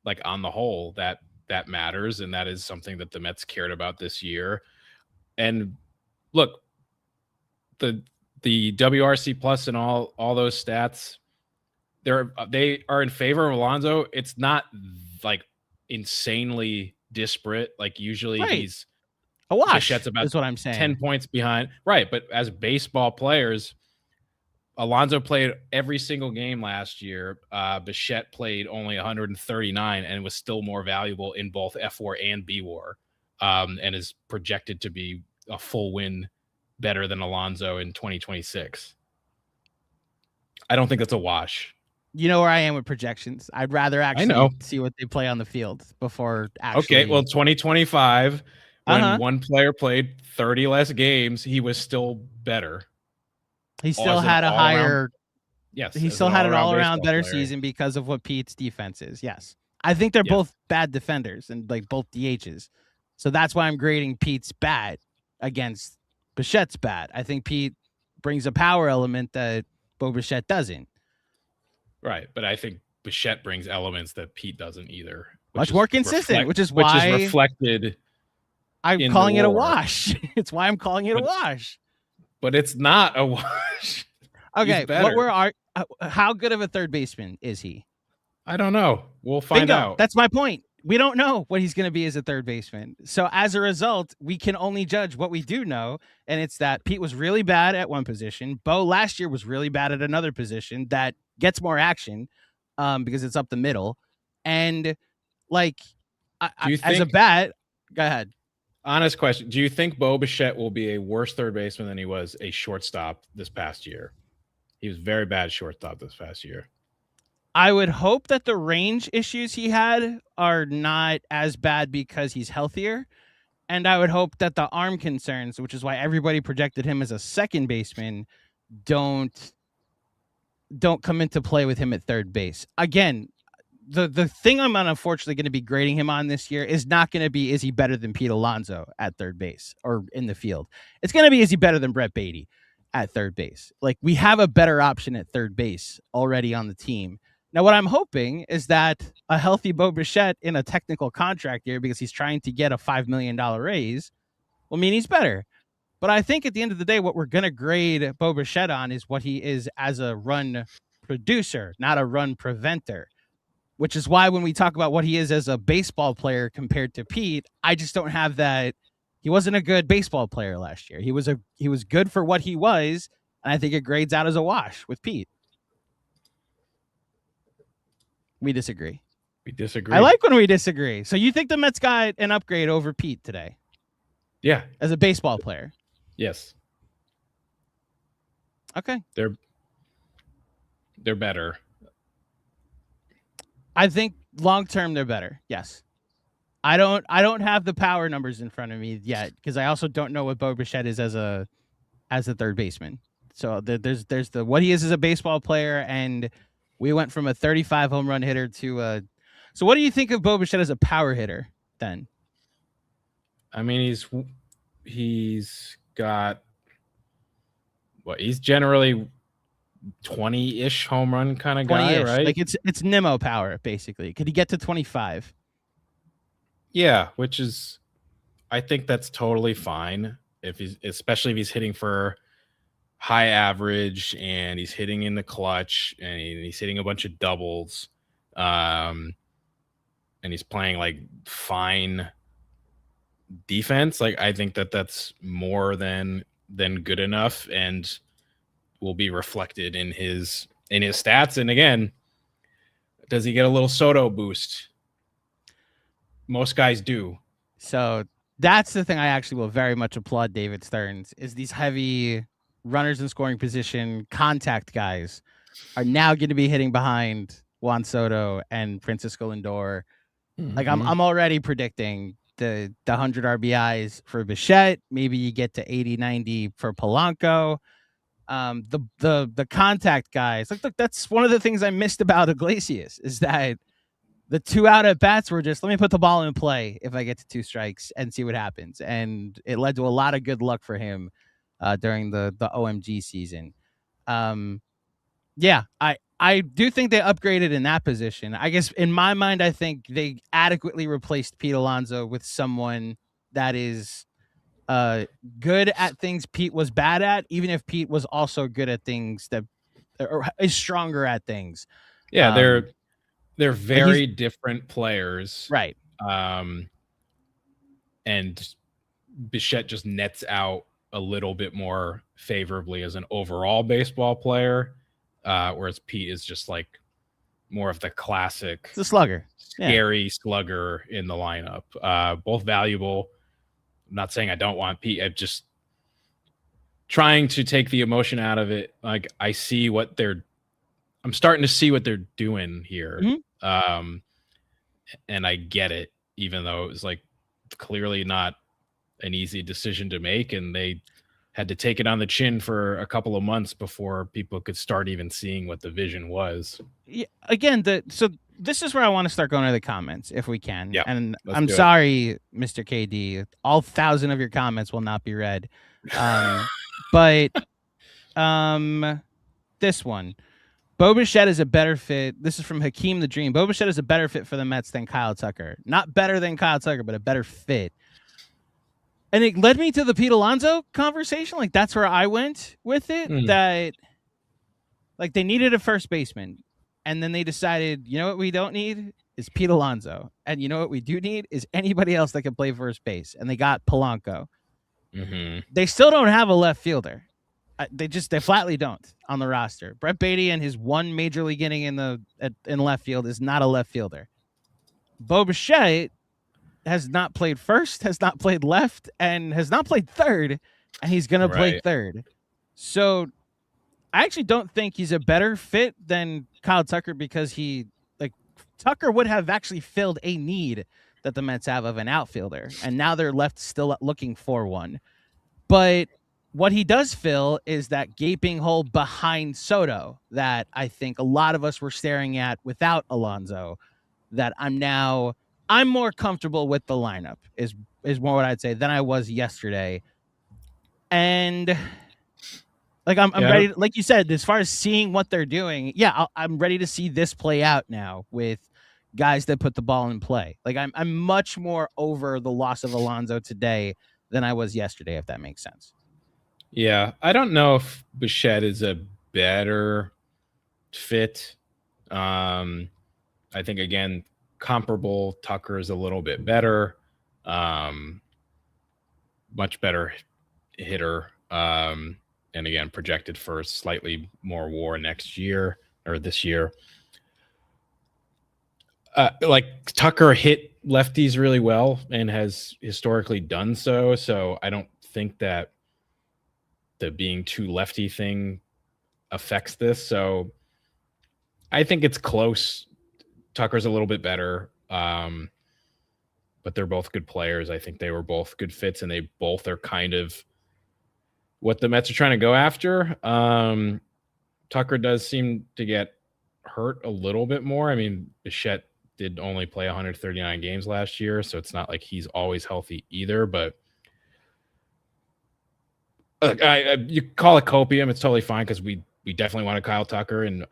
like on the whole, that matters, and that is something that the Mets cared about this year. And look, the WRC plus and all those stats, they are in favor of Alonso. It's not like insanely disparate. Like usually he's a wash. Bichette's about is what I'm saying. 10 points behind. Right. But as baseball players, Alonso played every single game last year. Bichette played only 139 and was still more valuable in both F4 and B-WAR, and is projected to be a full win better than Alonso in 2026. I don't think that's a wash. You know where I am with projections. I'd rather actually see what they play on the field before actually. Okay, well, 2025, when one player played 30 less games, he was still better. He still had a higher. Yes, he still had an all-around better season because of what Pete's defense is. Yes, I think they're both bad defenders and like both DHs, so that's why I'm grading Pete's bad against Bichette's bad. I think Pete brings a power element that Bo Bichette doesn't. Right, but I think Bichette brings elements that Pete doesn't either. Much more consistent, which is reflected. I'm calling it a wash. It's why I'm calling it a wash. But it's not a wash. Okay, how good of a third baseman is he? I don't know. We'll find out. That's my point. We don't know what he's going to be as a third baseman. So as a result, we can only judge what we do know, and it's that Pete was really bad at one position. Bo last year was really bad at another position that gets more action because it's up the middle. And like as a bat, go ahead. Honest question. Do you think Bo Bichette will be a worse third baseman than he was a shortstop this past year? He was very bad shortstop this past year. I would hope that the range issues he had are not as bad because he's healthier. And I would hope that the arm concerns, which is why everybody projected him as a second baseman, don't come into play with him at third base. Again, the thing I'm unfortunately going to be grading him on this year is not going to be, is he better than Pete Alonso at third base or in the field? It's going to be, is he better than Brett Beatty at third base? Like, we have a better option at third base already on the team. Now, what I'm hoping is that a healthy Bo Bichette in a technical contract year, because he's trying to get a $5 million raise, will mean he's better. But I think at the end of the day, what we're going to grade Bo Bichette on is what he is as a run producer, not a run preventer, which is why when we talk about what he is as a baseball player compared to Pete, I just don't have that. He wasn't a good baseball player last year. He was good for what he was, and I think it grades out as a wash with Pete. We disagree. I like when we disagree. So you think the Mets got an upgrade over Pete today? Yeah. As a baseball player? Yes. Okay. They're better. I think long term they're better. Yes. I don't have the power numbers in front of me yet because I also don't know what Bo Bichette is as a third baseman. So there's the what he is as a baseball player, and we went from a 35 home run hitter to so what do you think of Bo Bichette as a power hitter then? I mean, he's got he's generally 20-ish home run kind of guy, right? Like it's Nimmo power basically. Could he get to 25? Yeah, which is, I think that's totally fine especially if he's hitting for high average and he's hitting in the clutch and he's hitting a bunch of doubles, and he's playing like fine defense. Like, I think that's more than good enough and will be reflected in his stats. And again, does he get a little Soto boost? Most guys do. So that's the thing I actually will very much applaud David Stearns is these heavy runners in scoring position contact guys are now going to be hitting behind Juan Soto and Francisco Lindor. Like I'm already predicting the 100 RBIs for Bichette. Maybe you get to 80, 90 for Polanco. The contact guys. Look, that's one of the things I missed about Iglesias is that the 2 out at bats were just, let me put the ball in play if I get to 2 strikes and see what happens. And it led to a lot of good luck for him during the OMG season. Yeah, I do think they upgraded in that position. I guess in my mind, I think they adequately replaced Pete Alonso with someone that is good at things Pete was bad at, even if Pete was also good at things that or is stronger at things. Yeah, they're very different players. Right. And Bichette just nets out a little bit more favorably as an overall baseball player. Whereas Pete is just like more of the classic the slugger, scary slugger in the lineup. Both valuable. I'm not saying I don't want Pete. I'm just trying to take the emotion out of it. Like I'm starting to see what they're doing here. Mm-hmm. And I get it, even though it was like clearly not an easy decision to make. And they had to take it on the chin for a couple of months before people could start even seeing what the vision was. Yeah, again, so this is where I want to start going to the comments if we can. Yeah, and I'm sorry, Mr. KD, all 1,000 of your comments will not be read. But this one, Bo Bichette is a better fit. This is from Hakeem the Dream. Bo Bichette is a better fit for the Mets than Kyle Tucker. Not better than Kyle Tucker, but a better fit. And it led me to the Pete Alonso conversation. Like, that's where I went with it. That, like, they needed a first baseman. And then they decided, you know what we don't need is Pete Alonso. And you know what we do need is anybody else that can play first base. And they got Polanco. They still don't have a left fielder. They flatly don't on the roster. Brett Beatty and his one major league inning in left field is not a left fielder. Bo Bichette has not played first, has not played left, and has not played third, and he's going to play third. So I actually don't think he's a better fit than Kyle Tucker because Tucker would have actually filled a need that the Mets have of an outfielder, and now they're left still looking for one. But what he does fill is that gaping hole behind Soto that I think a lot of us were staring at without Alonso, that I'm more comfortable with the lineup is more what I'd say than I was yesterday. And like I'm ready, like you said, as far as seeing what they're doing, I'm ready to see this play out now with guys that put the ball in play. Like I'm much more over the loss of Alonso today than I was yesterday, if that makes sense. Yeah, I don't know if Bichette is a better fit. I think again, comparable. Tucker is a little bit better, much better hitter, and again projected for slightly more WAR next year or this year. Like Tucker hit lefties really well and has historically done so. So I don't think that the being too lefty thing affects this. So I think it's close. Tucker's a little bit better, but they're both good players. I think they were both good fits, and they both are kind of what the Mets are trying to go after. Tucker does seem to get hurt a little bit more. I mean, Bichette did only play 139 games last year, so it's not like he's always healthy either. But you call it copium, it's totally fine because we definitely wanted Kyle Tucker, and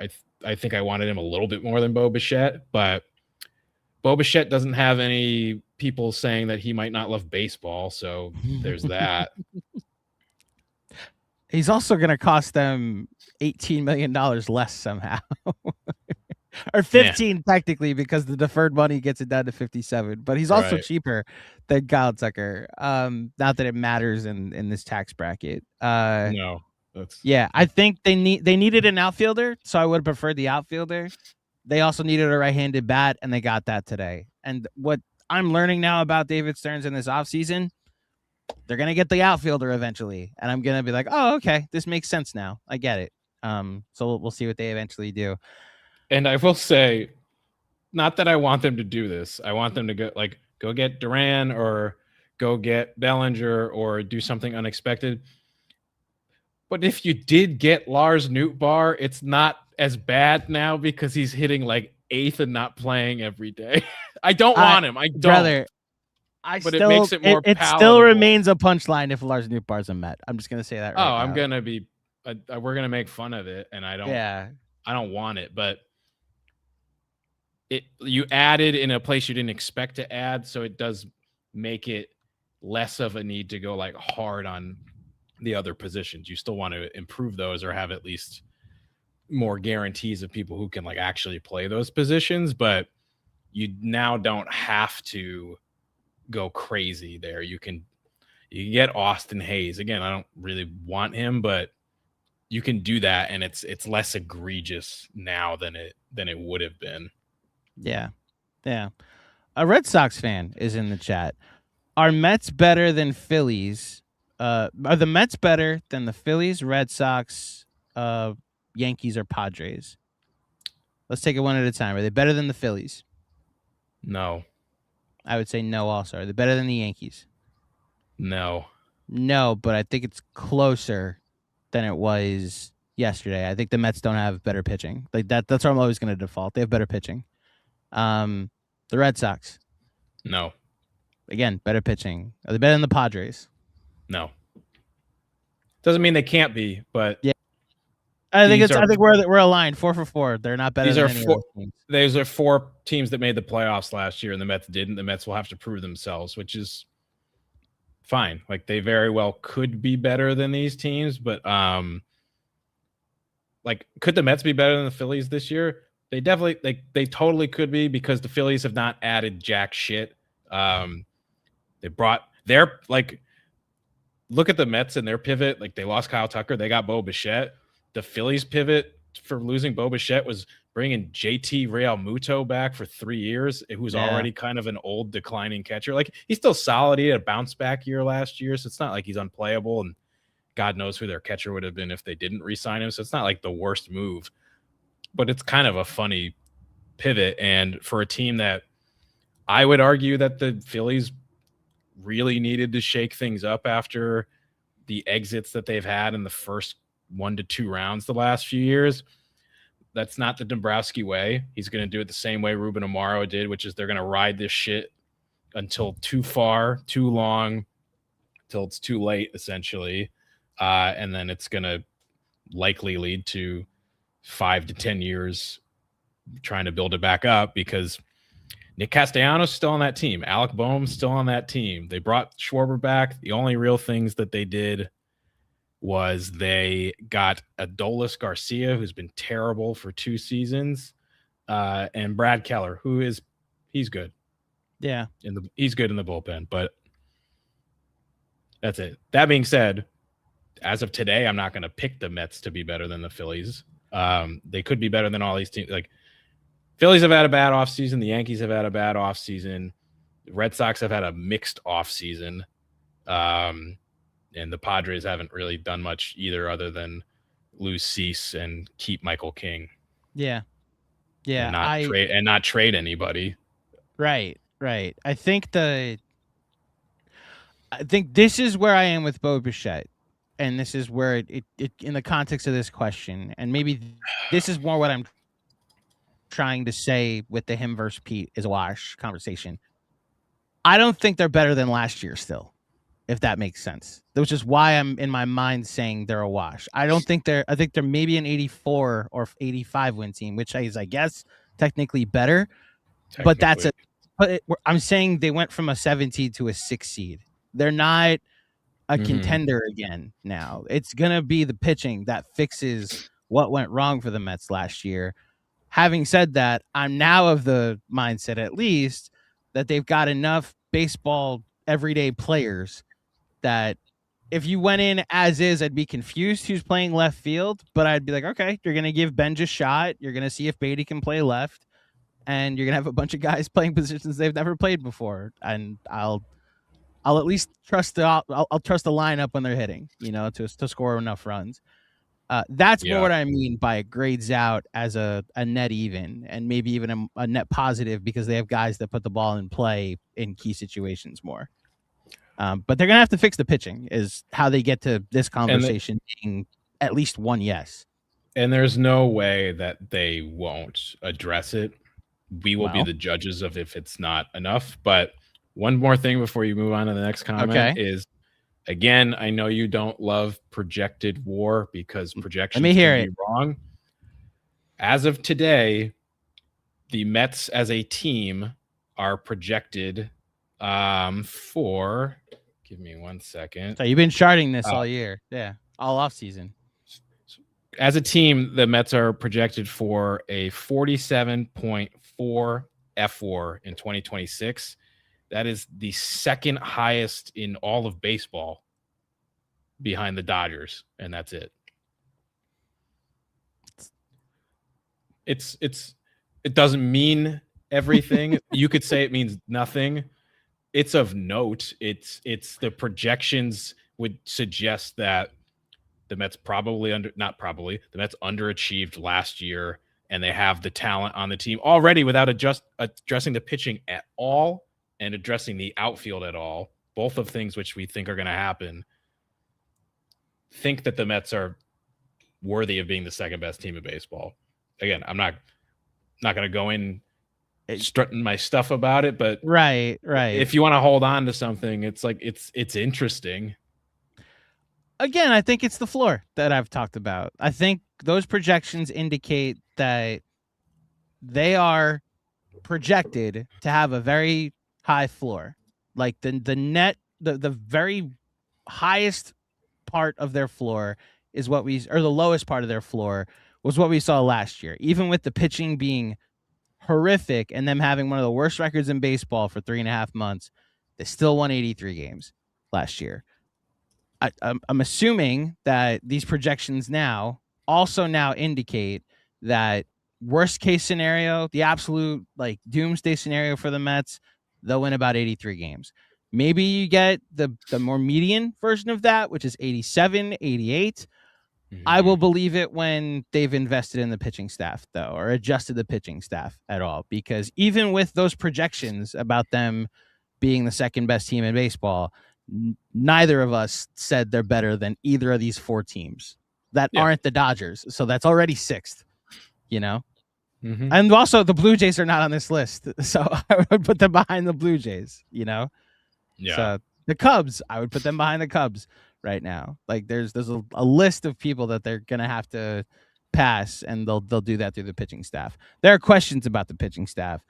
I think I wanted him a little bit more than Bo Bichette, but Bo Bichette doesn't have any people saying that he might not love baseball, so there's that. He's also going to cost them $18 million less somehow. Or 15 technically, because the deferred money gets it down to 57. But he's also cheaper than Kyle Tucker. Not that it matters in this tax bracket. No. I think they needed an outfielder, so I would have preferred the outfielder. They also needed a right-handed bat, and they got that today. And what I'm learning now about David Stearns in this offseason, they're going to get the outfielder eventually. And I'm going to be like, oh, okay, this makes sense now. I get it. So we'll see what they eventually do. And I will say, not that I want them to do this. I want them to go get Duran or go get Bellinger or do something unexpected. But if you did get Lars Nootbaar, it's not as bad now because he's hitting like 8th and not playing every day. I don't want him. I don't. Brother, it makes it more It palatable. still remains a punchline if Lars Nootbaar's a Met. I'm just gonna say that right now. I'm gonna be. We're gonna make fun of it, and I don't. Yeah. I don't want it, but you added in a place you didn't expect to add, so it does make it less of a need to go like hard on the other positions. You still want to improve those or have at least more guarantees of people who can like actually play those positions, but you now don't have to go crazy there. You get Austin Hayes. Again, I don't really want him, but you can do that, and it's less egregious now than it would have been. Yeah. A Red Sox fan is in the chat. Are Mets better than Phillies? Are the Mets better than the Phillies, Red Sox, Yankees, or Padres? Let's take it one at a time. Are they better than the Phillies? No. I would say no also. Are they better than the Yankees? No. No, but I think it's closer than it was yesterday. I think the Mets don't have better pitching. Like that's where I'm always going to default. They have better pitching. The Red Sox. No. Again, better pitching. Are they better than the Padres? No. Doesn't mean they can't be, but yeah. I think we're aligned 4 for 4. They're not better than any of those teams. These are 4 teams that made the playoffs last year, and the Mets didn't. The Mets will have to prove themselves, which is fine. Like they very well could be better than these teams, but like could the Mets be better than the Phillies this year? They definitely they totally could be, because the Phillies have not added jack shit. They brought their look at the Mets and their pivot. Like they lost Kyle Tucker, they got Bo Bichette. The Phillies pivot for losing Bo Bichette was bringing JT Realmuto back for 3 years, who's already kind of an old declining catcher. Like he's still solid. He had a bounce back year last year, so it's not like he's unplayable, and God knows who their catcher would have been if they didn't re-sign him. So it's not like the worst move, but it's kind of a funny pivot. And for a team that I would argue that the Phillies really needed to shake things up after the exits that they've had in the first 1 to 2 rounds the last few years. That's not the Dombrowski way. He's going to do it the same way Ruben Amaro did, which is they're going to ride this shit until too long, till it's too late, essentially. And then it's going to likely lead to 5 to 10 years trying to build it back up, because Nick Castellanos still on that team. Alec Boehm's still on that team. They brought Schwarber back. The only real things that they did was they got Adolis Garcia, who's been terrible for 2 seasons, and Brad Keller, he's good. Yeah. He's good in the bullpen, but that's it. That being said, as of today, I'm not going to pick the Mets to be better than the Phillies. They could be better than all these teams. Like Phillies have had a bad offseason. The Yankees have had a bad offseason. The Red Sox have had a mixed offseason. And the Padres haven't really done much either, other than lose Cease and keep Michael King. Yeah. And not trade anybody. Right. I think this is where I am with Bo Bichette, and this is where it in the context of this question, and maybe this is more what I'm trying to say with the him versus Pete is a wash conversation. I don't think they're better than last year still, if that makes sense. Which is why I'm in my mind saying they're a wash. I think they're maybe an 84 or 85 win team, which is, I guess, technically better. But I'm saying they went from a 17 to a 6 seed. They're not a contender again now. It's going to be the pitching that fixes what went wrong for the Mets last year. Having said that, I'm now of the mindset, at least, that they've got enough baseball everyday players that if you went in as is, I'd be confused who's playing left field, but I'd be like, okay, you're going to give Benj a shot. You're going to see if Beatty can play left, and you're going to have a bunch of guys playing positions they've never played before. And I'll at least trust I'll trust the lineup when they're hitting, to score enough runs. That's more what I mean by it grades out as a net even, and maybe even a net positive, because they have guys that put the ball in play in key situations more. But they're going to have to fix the pitching, is how they get to this conversation being at least one yes. And there's no way that they won't address it. We will be the judges of if it's not enough. But one more thing before you move on to the next comment is, again, I know you don't love projected WAR because projections can be wrong. As of today, the Mets as a team are projected for, give me 1 second. So you've been charting this all year. Yeah, all off season. As a team, the Mets are projected for a 47.4 F4 in 2026. That is the second highest in all of baseball, behind the Dodgers, and that's it. It doesn't mean everything. You could say it means nothing. It's of note. It's the projections would suggest that the Mets the Mets underachieved last year, and they have the talent on the team already without addressing the pitching at all and addressing the outfield at all, both of things which we think are going to happen. Think that the Mets are worthy of being the second best team in baseball. Again, I'm not going to go in strutting my stuff about it, but right. If you want to hold on to something, it's like it's interesting. Again, I think it's the floor that I've talked about. I think those projections indicate that they are projected to have a very high floor. Like the very highest part of their floor is or the lowest part of their floor was what we saw last year. Even with the pitching being horrific and them having one of the worst records in baseball for 3.5 months, they still won 83 games last year. I'm assuming that these projections now indicate that worst case scenario, the absolute like doomsday scenario for the Mets, they'll win about 83 games. Maybe you get the more median version of that, which is 87, 88. Mm-hmm. I will believe it when they've invested in the pitching staff, though, or adjusted the pitching staff at all. Because even with those projections about them being the second best team in baseball, neither of us said they're better than either of these four teams that aren't the Dodgers. So that's already sixth, you know? Mm-hmm. And also the Blue Jays are not on this list. So I would put them behind the Blue Jays, you know? Yeah. So the Cubs, I would put them behind the Cubs right now. Like there's a list of people that they're going to have to pass, and they'll do that through the pitching staff. There are questions about the pitching staff.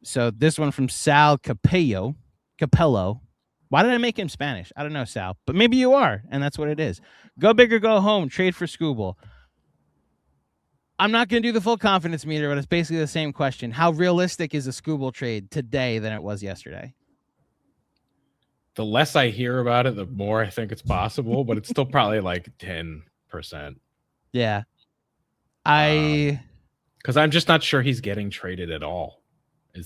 So this one from Sal Capello. Why did I make him Spanish? I don't know, Sal, but maybe you are, and that's what it is. Go big or go home. Trade for Skubal. I'm not going to do the full confidence meter, but it's basically the same question. How realistic is a Skubal trade today than it was yesterday? The less I hear about it, the more I think it's possible, but it's still probably like 10%. Yeah. Because I'm just not sure he's getting traded at all.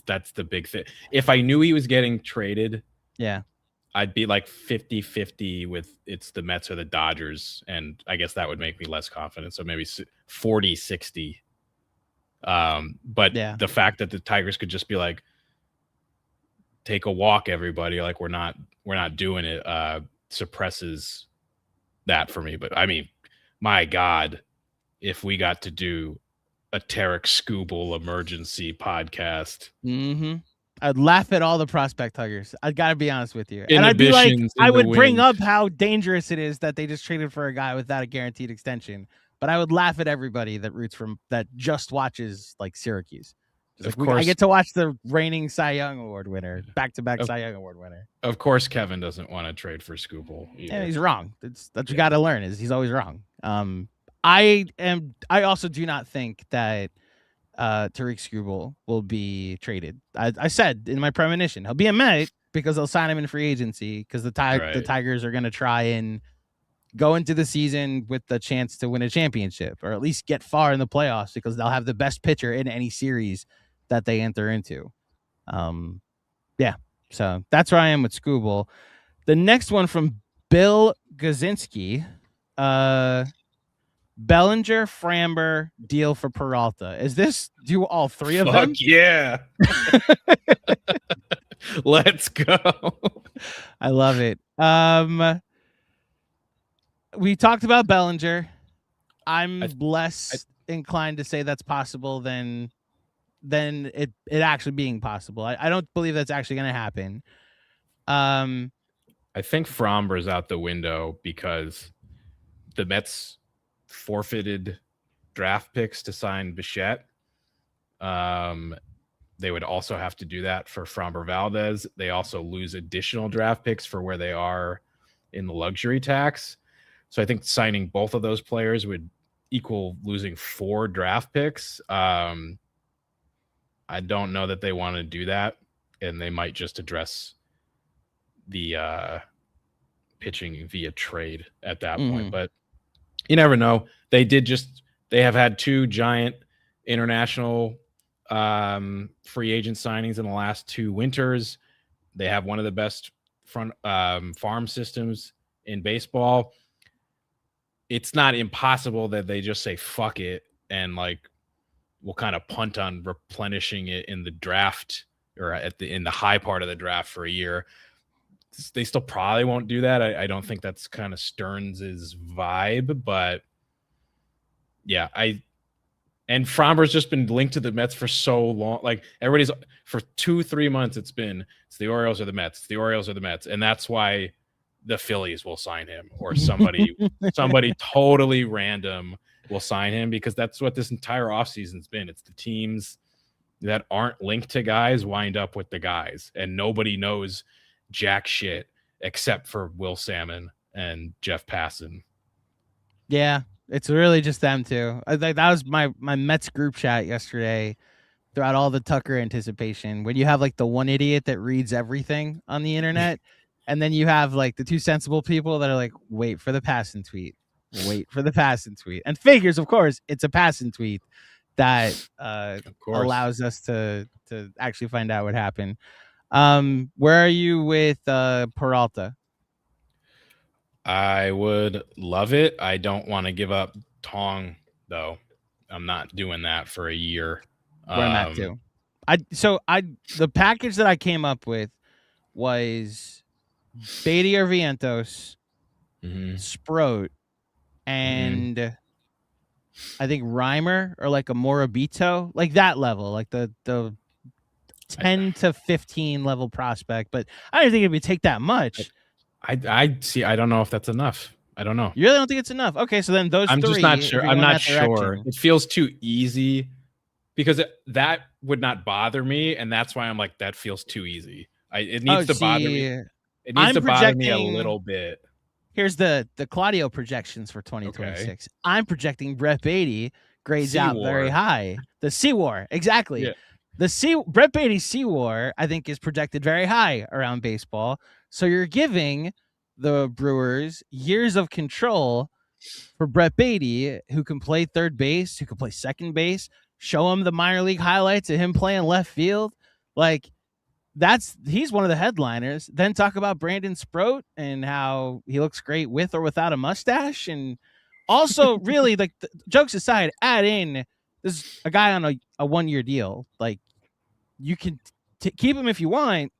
That's the big thing. If I knew he was getting traded, I'd be like 50-50 with it's the Mets or the Dodgers, and I guess that would make me less confident. So maybe 40-60. But the fact that the Tigers could just be like, take a walk, everybody, like we're not doing it, suppresses that for me. But I mean, my God, if we got to do a Tarek Skubal emergency podcast. Mm-hmm. I'd laugh at all the prospect huggers. I got to be honest with you. And I'd be like, I would bring up how dangerous it is that they just traded for a guy without a guaranteed extension. But I would laugh at everybody that just watches like Syracuse. Of course, I get to watch the reigning Cy Young Award winner, back-to-back Cy Young Award winner. Of course, Kevin doesn't want to trade for Skubal. Yeah, he's wrong. That's what you got to learn, is he's always wrong. I also do not think that Tariq Skubal will be traded. I said in my premonition he'll be a Met because they'll sign him in free agency because the Tigers are going to try and go into the season with the chance to win a championship, or at least get far in the playoffs, because they'll have the best pitcher in any series that they enter into. So that's where I am with Skubal. The next one from Bill Gazinski. Bellinger, Framber, deal for Peralta. Is this do all three of them? Yeah. Let's go. I love it. We talked about Bellinger. I'm less inclined to say that's possible than it actually being possible. I don't believe that's actually going to happen. I think Framber's out the window because the Mets forfeited draft picks to sign Bichette. They would also have to do that for Framber Valdez. They also lose additional draft picks for where they are in the luxury tax. So I think signing both of those players would equal losing 4 draft picks. I don't know that they want to do that, and they might just address the pitching via trade at that point. But you never know. They have had 2 giant international free agent signings in the last 2 winters. They have one of the best front farm systems in baseball. It's not impossible that they just say fuck it and like we'll kind of punt on replenishing it in the draft or in the high part of the draft for a year. They still probably won't do that. I don't think that's kind of Stearns's vibe, but yeah, and Framber's just been linked to the Mets for so long. Like everybody's for 2-3 months, it's the Orioles or the Mets, it's the Orioles or the Mets. And that's why the Phillies will sign him or somebody totally random will sign him because that's what this entire offseason's been. It's the teams that aren't linked to guys wind up with the guys and nobody knows jack shit except for Will Salmon and Jeff Passan. Yeah, it's really just them two. That was my Mets group chat yesterday throughout all the Tucker anticipation. When you have like the one idiot that reads everything on the internet, and then you have like the 2 sensible people that are like, wait for the Passan tweet. Wait for the Passan tweet. And figures, of course, it's a Passan tweet that allows us to actually find out what happened. Where are you with Peralta? I would love it. I don't want to give up Tong though. I'm not doing that for a year. Where I'm at too. The package that I came up with was Beatty or Vientos, Sproat, and I think Reimer or like a Morabito, like that level, like the 10 to 15 level prospect. But I don't think it would take that much. I see. I don't know if that's enough. I don't know. You really don't think it's enough? Okay, so then those I'm 3. just not sure. I'm not sure. Direction. It feels too easy because that would not bother me, and that's why I'm like that feels too easy. It needs to bother me. It needs to bother me a little bit. Here's the Claudio projections for 2026. Okay. I'm projecting Brett Beatty grades out very high. The C-WAR, exactly. Yeah. Brett Beatty's C-WAR, I think, is projected very high around baseball. So you're giving the Brewers years of control for Brett Beatty, who can play third base, who can play second base, show him the minor league highlights of him playing left field. Like, he's one of the headliners. Then talk about Brandon Sproat and how he looks great with or without a mustache. And also, really, like, jokes aside, add in this is a guy on a 1-year deal. Like, you can keep him if you want,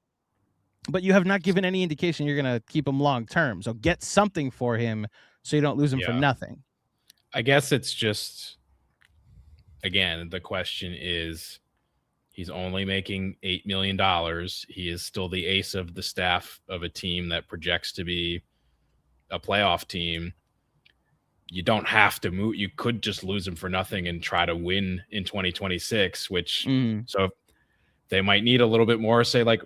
but you have not given any indication you're going to keep him long term. So get something for him so you don't lose him for nothing. I guess it's just, again, the question is, he's only making $8 million. He is still the ace of the staff of a team that projects to be a playoff team. You don't have to move. You could just lose him for nothing and try to win in 2026, which so they might need a little bit more. Say like,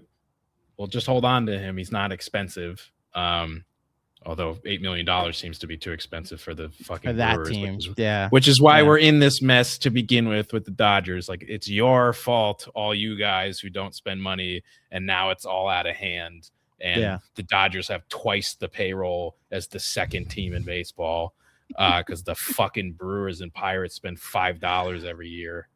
well, just hold on to him. He's not expensive. Although $8 million seems to be too expensive for the fucking Brewers, team. Which is why we're in this mess to begin with the Dodgers. Like, it's your fault, all you guys who don't spend money, and now it's all out of hand. And the Dodgers have twice the payroll as the second team in baseball because the fucking Brewers and Pirates spend $5 every year.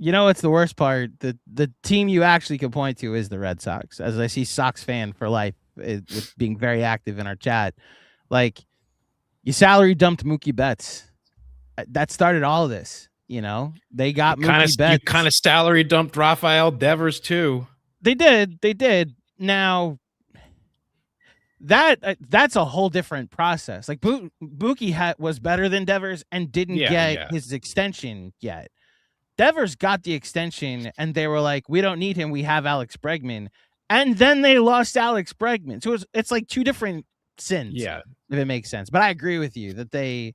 You know what's the worst part? The team you actually can point to is the Red Sox. As I see Sox fan for life with being very active in our chat. Like, you salary dumped Mookie Betts. that started all of this. You know, they got Mookie Betts. You kind of salary dumped Rafael Devers too. They did. Now that's a whole different process. Like Mookie was better than Devers and didn't get his extension yet. Devers got the extension, and they were like, "We don't need him. We have Alex Bregman." And then they lost Alex Bregman. So it's like two different sins. Yeah, if it makes sense. But I agree with you that they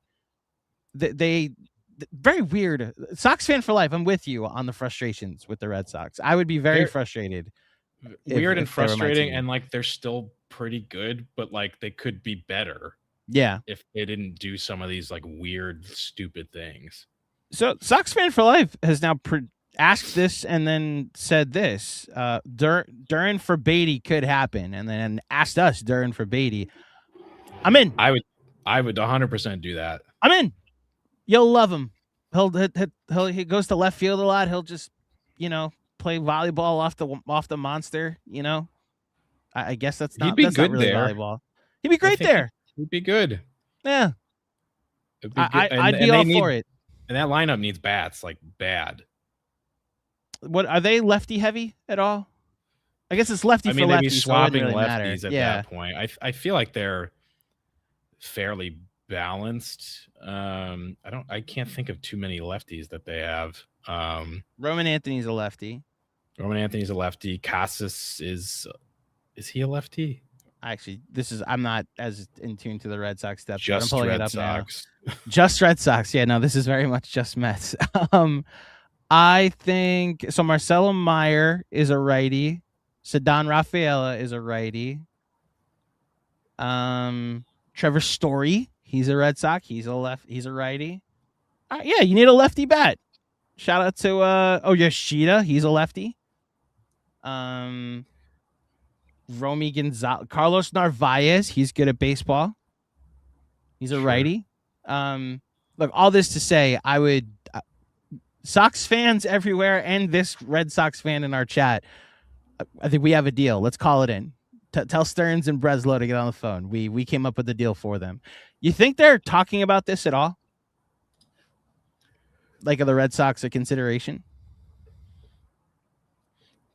very weird. Sox fan for life. I'm with you on the frustrations with the Red Sox. I would be very frustrated. Weird and frustrating, and like they're still pretty good, but like they could be better. Yeah, if they didn't do some of these like weird, stupid things. So Sox fan for life has now asked this and then said this. Duran for Beatty could happen, and then asked us Duran for Beatty. I'm in. I would 100% do that. I'm in. You'll love him. He goes to left field a lot. He'll just, play volleyball off the monster. I guess that's not. He'd be that's good not really there. Volleyball. He'd be great there. He'd be good. Yeah. It'd be I'd be all for it. And that lineup needs bats, like bad. What are they lefty heavy at all? I guess it's lefty for lefty. They'd be swapping really lefties at that point. I feel like they're fairly balanced. I can't think of too many lefties that they have. Roman Anthony's a lefty. Casas is he a lefty? Actually, I'm not as in tune to the Red Sox stuff. Just I'm pulling Red it up Sox. Now. Just Red Sox. Yeah, no, this is very much just Mets. I think so. Marcelo Meyer is a righty. Ceddanne Rafaela is a righty. Trevor Story, he's a Red Sox. He's a righty. Yeah, you need a lefty bat. Shout out to Yoshida, he's a lefty. Romy Gonzalez, Carlos Narvaez, he's good at baseball. He's a righty. Look, all this to say, I would Sox fans everywhere and this Red Sox fan in our chat, I think we have a deal. Let's call it in. Tell Stearns and Breslow to get on the phone. We came up with a deal for them. You think they're talking about this at all? Like, are the Red Sox a consideration?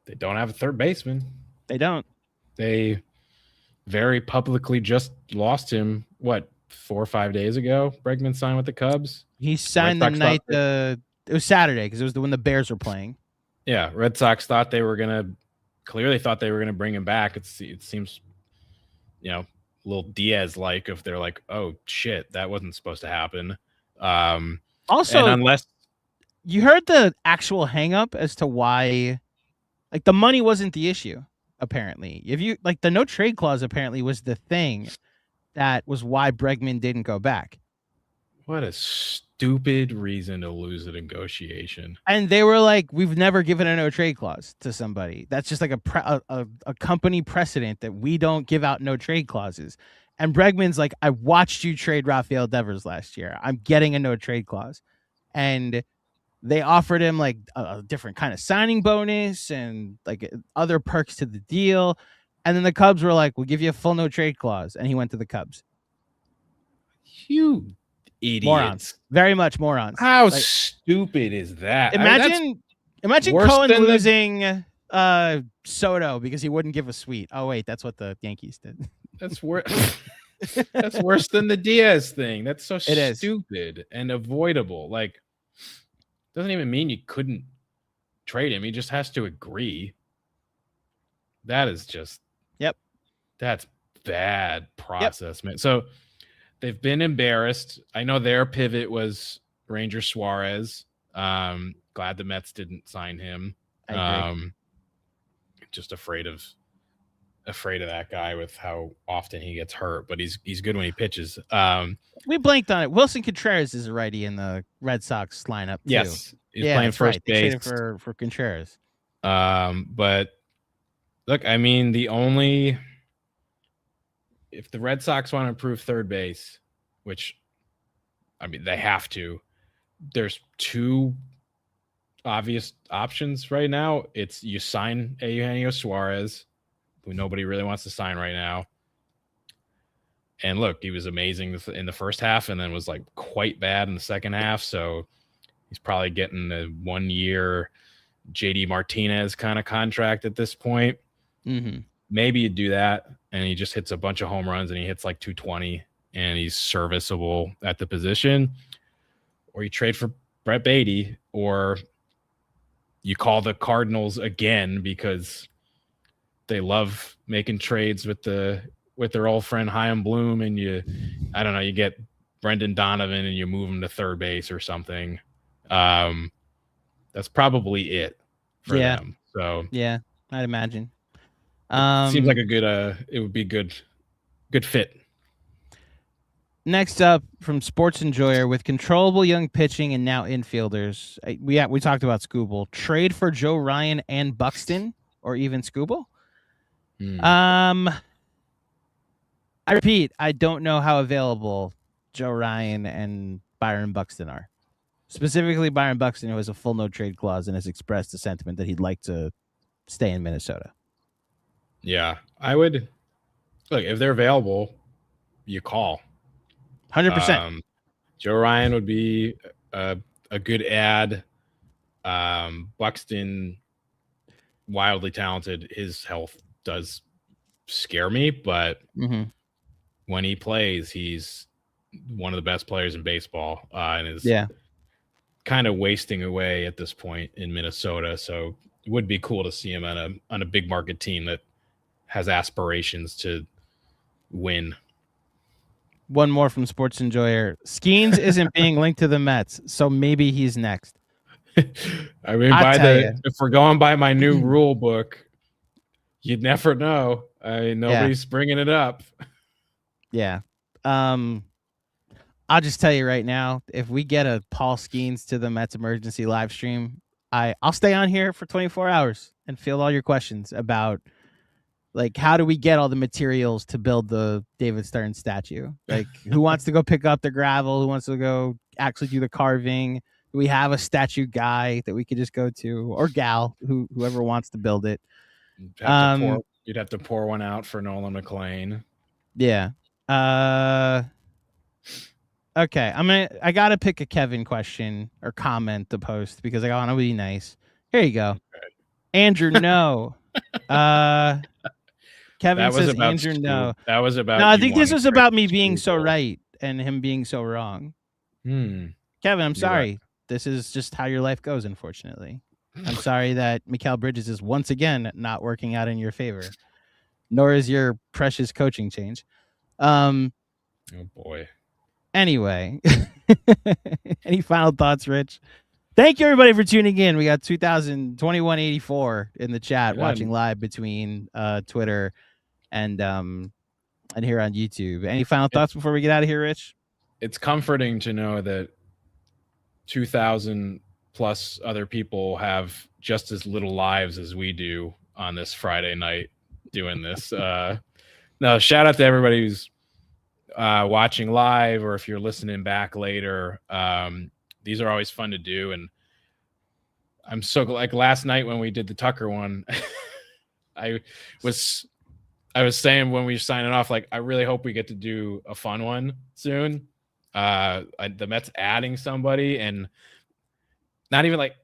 They don't have a third baseman. They don't. They very publicly just lost him, 4 or 5 days ago? Bregman signed with the Cubs. He signed the night it was Saturday because it was when the Bears were playing. Yeah, Red Sox thought they were clearly thought they were gonna bring him back. It seems, a little Diaz-like if they're like, oh shit, that wasn't supposed to happen. Also, unless you heard the actual hang up as to why, like, the money wasn't the issue. Apparently, if you like, the no trade clause apparently was the thing that was why Bregman didn't go back. What a stupid reason to lose a negotiation. And they were like, we've never given a no trade clause to somebody. That's just like a company precedent that we don't give out no trade clauses. And Bregman's like, I watched you trade Rafael Devers last year. I'm getting a no trade clause. And they offered him like a different kind of signing bonus and like other perks to the deal. And then the Cubs were like, we'll give you a full no trade clause. And he went to the Cubs. You idiots. Morons. Very much morons. How stupid is that? Imagine Cohen losing Soto because he wouldn't give a suite. Oh, wait, that's what the Yankees did. That's worse. That's worse than the Diaz thing. That's so stupid and avoidable. Like, doesn't even mean you couldn't trade him. He just has to agree. That is just, that's bad process, man. So they've been embarrassed. I know their pivot was Ranger Suarez. Glad the Mets didn't sign him. Just afraid of that guy with how often he gets hurt, but he's good when he pitches. We blanked on it. Wilson Contreras is a righty in the Red Sox lineup too. Yes, he's playing first base. They traded for Contreras. But look, I mean, if the Red Sox want to improve third base, which I mean they have to, there's two obvious options right now. It's you sign Eugenio Suarez, who nobody really wants to sign right now, And look, he was amazing in the first half and then was like quite bad in the second half. So he's probably getting a 1 year JD Martinez kind of contract at this point. Mm-hmm. Maybe you do that and he just hits a bunch of home runs and he hits like 220 and he's serviceable at the position. Or you trade for Brett Beatty, or you call the Cardinals again because they love making trades with their old friend Chaim Bloom, and you get Brendan Donovan and you move him to third base or something. That's probably it for them. So yeah, I'd imagine. Seems like a good it would be good fit. Next up from Sports Enjoyer, with controllable young pitching and now infielders, we talked about Skubal. Trade for Joe Ryan and Buxton, or even Skubal. I repeat, I don't know how available Joe Ryan and Byron Buxton are. Specifically, Byron Buxton, who has a full no trade clause and has expressed a sentiment that he'd like to stay in Minnesota. Yeah, I would look if they're available. You call 100%. Joe Ryan would be a good ad. Buxton, wildly talented. His health does scare me, but when he plays, he's one of the best players in baseball, and is kind of wasting away at this point in Minnesota. So it would be cool to see him on a big market team that has aspirations to win. One more from Sports Enjoyer. Skeens isn't being linked to the Mets, so maybe he's next. I mean, if we're going by my new rule book, you'd never know. Nobody's bringing it up. Yeah. I'll just tell you right now, if we get a Paul Skeens to the Mets emergency live stream, I'll stay on here for 24 hours and field all your questions about, like, how do we get all the materials to build the David Stern statue? Like, who wants to go pick up the gravel? Who wants to go actually do the carving? Do we have a statue guy that we could just go to, or gal, whoever wants to build it? You'd have to pour one out for Nolan McLean. Yeah. Okay. I gotta pick a Kevin question or comment to post because I want to be nice. Here you go. Okay. Andrew, no. Kevin says Andrew, no. That was about. No, I think this was about me being so right and him being so wrong. Kevin, I'm sorry. Right. This is just how your life goes, unfortunately. I'm sorry that Mikal Bridges is once again not working out in your favor, nor is your precious coaching change. Oh boy. Anyway, any final thoughts, Rich? Thank you, everybody, for tuning in. We got 2021-84 in the chat, watching live between Twitter and here on YouTube. Any final thoughts before we get out of here, Rich? It's comforting to know that 2,000 plus other people have just as little lives as we do on this Friday night doing this. No, shout out to everybody who's watching live, or if you're listening back later. These are always fun to do, and I'm so like last night when we did the Tucker one, I was saying when we were signing off, like, I really hope we get to do a fun one soon. The Mets adding somebody, and not even like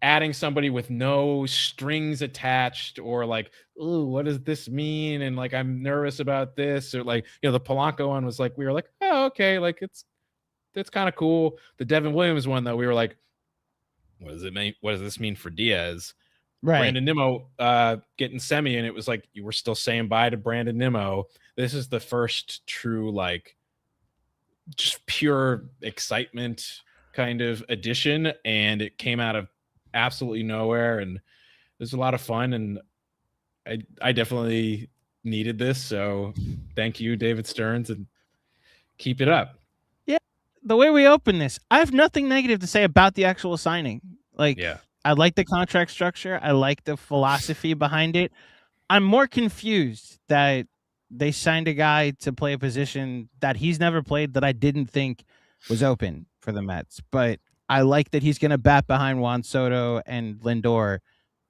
adding somebody with no strings attached, or like, ooh, what does this mean? And like, I'm nervous about this, or like, the Polanco one was like, we were like, oh, okay, like that's kind of cool. The Devin Williams one, though, we were like, what does it mean? What does this mean for Diaz? Right. Brandon Nimmo getting semi, and it was like you were still saying bye to Brandon Nimmo. This is the first true, like, just pure excitement kind of addition, and it came out of absolutely nowhere, and it was a lot of fun, and I definitely needed this. So thank you, David Stearns, and keep it up. Yeah, the way we open this, I have nothing negative to say about the actual signing. Like, I like the contract structure. I like the philosophy behind it. I'm more confused that they signed a guy to play a position that he's never played, that I didn't think was open for the Mets. But I like that he's going to bat behind Juan Soto and Lindor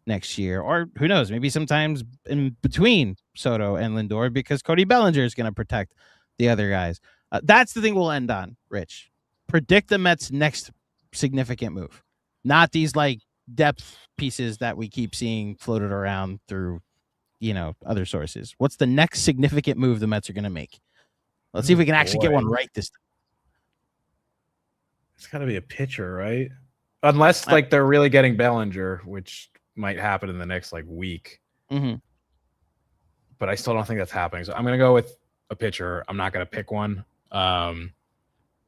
next year. Or who knows, maybe sometimes in between Soto and Lindor, because Cody Bellinger is going to protect the other guys. That's the thing we'll end on, Rich. Predict the Mets' next significant move, not these like depth pieces that we keep seeing floated around through, other sources. What's the next significant move the Mets are going to make? Let's see if we can actually get one right this time. It's got to be a pitcher, right? Unless like they're really getting Bellinger, which might happen in the next like week. Mm-hmm. But I still don't think that's happening. So I'm going to go with a pitcher. I'm not going to pick one. I'm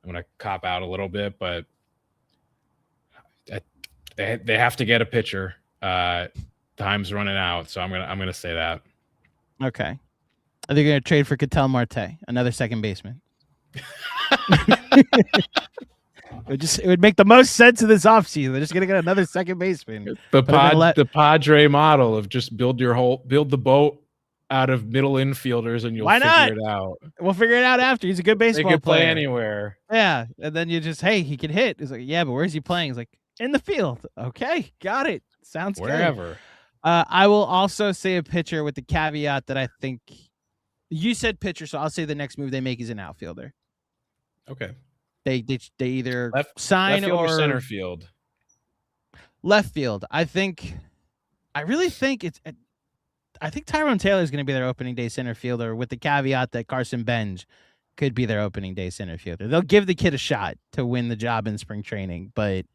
going to cop out a little bit, but they have to get a pitcher. Time's running out, so I'm gonna say that. Okay. Are they going to trade for Ketel Marte, another second baseman? It would make the most sense in this offseason. They're just going to get another second baseman. The Padre model of just build the boat out of middle infielders, and you'll figure it out. We'll figure it out after. He's a good baseball player. He can play anywhere. Yeah, and then you just, hey, he can hit. It's like, yeah, but where's he playing? He's like, in the field. Okay, got it. Sounds wherever. Good. I will also say a pitcher with the caveat that I think you said pitcher, so I'll say the next move they make is an outfielder. Okay. They either sign left field or center field. Left field. I really think I think Tyrone Taylor is going to be their opening day center fielder, with the caveat that Carson Benj could be their opening day center fielder. They'll give the kid a shot to win the job in spring training, but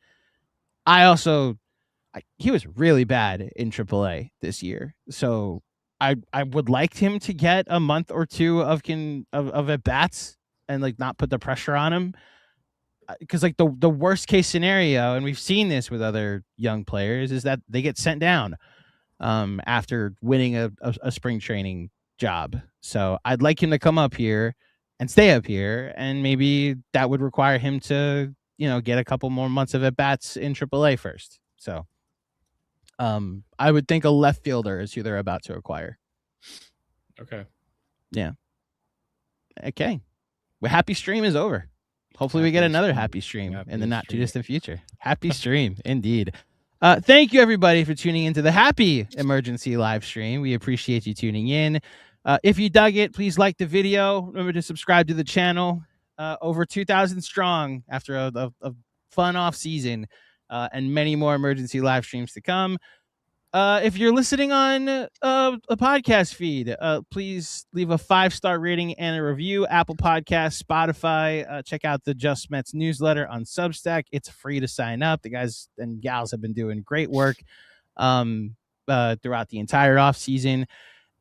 he was really bad in AAA this year, so I would like him to get a month or two of at bats and like not put the pressure on him, because like the worst case scenario, and we've seen this with other young players, is that they get sent down after winning a spring training job. So I'd like him to come up here and stay up here, and maybe that would require him to get a couple more months of at bats in AAA first. So I would think a left fielder is who they're about to acquire. Okay. Yeah. Okay. Well, Happy Stream is over. Hopefully we get another Happy Stream in the not too distant future. Happy Stream, indeed. Thank you, everybody, for tuning into the Happy Emergency live stream. We appreciate you tuning in. If you dug it, please like the video. Remember to subscribe to the channel. Over 2,000 strong after a fun off season, and many more emergency live streams to come. If you're listening on a podcast feed, please leave a 5-star rating and a review. Apple Podcasts, Spotify. Check out the Just Mets newsletter on Substack. It's free to sign up. The guys and gals have been doing great work throughout the entire off season.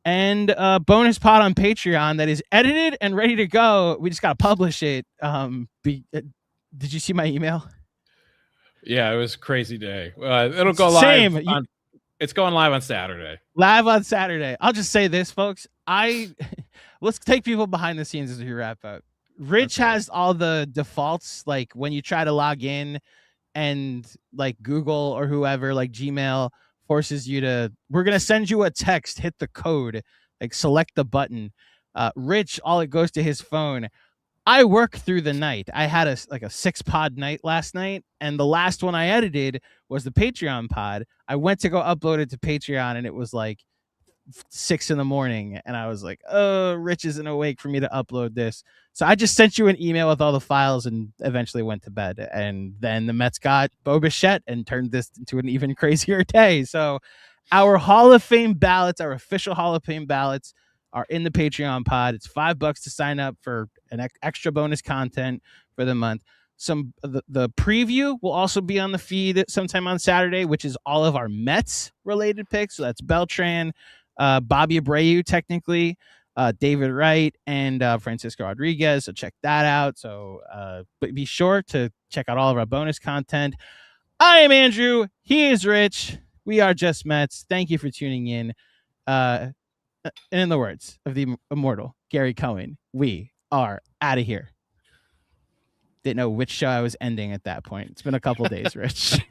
And bonus pod on Patreon that is edited and ready to go. We just got to publish it. Did you see my email? Yeah, it was a crazy day. It'll go live. It's going live on Saturday. Live on Saturday. I'll just say this, folks. Let's take people behind the scenes as we wrap up. Rich has all the defaults, like when you try to log in and like Google or whoever, like Gmail, forces you to, we're going to send you a text, hit the code, like select the button. Rich, all it goes to his phone. I work through the night. I had a 6-pod night last night, and the last one I edited was the Patreon pod. I went to go upload it to Patreon, and it was like 6 a.m, and I was like, oh, Rich isn't awake for me to upload this. So I just sent you an email with all the files and eventually went to bed. And then the Mets got Bo Bichette and turned this into an even crazier day. So our Hall of Fame ballots, our official Hall of Fame ballots, are in the Patreon pod. It's $5 to sign up for an extra bonus content for the month. The preview will also be on the feed sometime on Saturday, which is all of our Mets related picks. So that's Beltran, Bobby Abreu, technically, David Wright, and Francisco Rodriguez. So check that out. So but be sure to check out all of our bonus content. I am Andrew. He is Rich. We are Just Mets. Thank you for tuning in. And in the words of the immortal Gary Cohen, we are out of here. Didn't know which show I was ending at that point. It's been a couple days, Rich.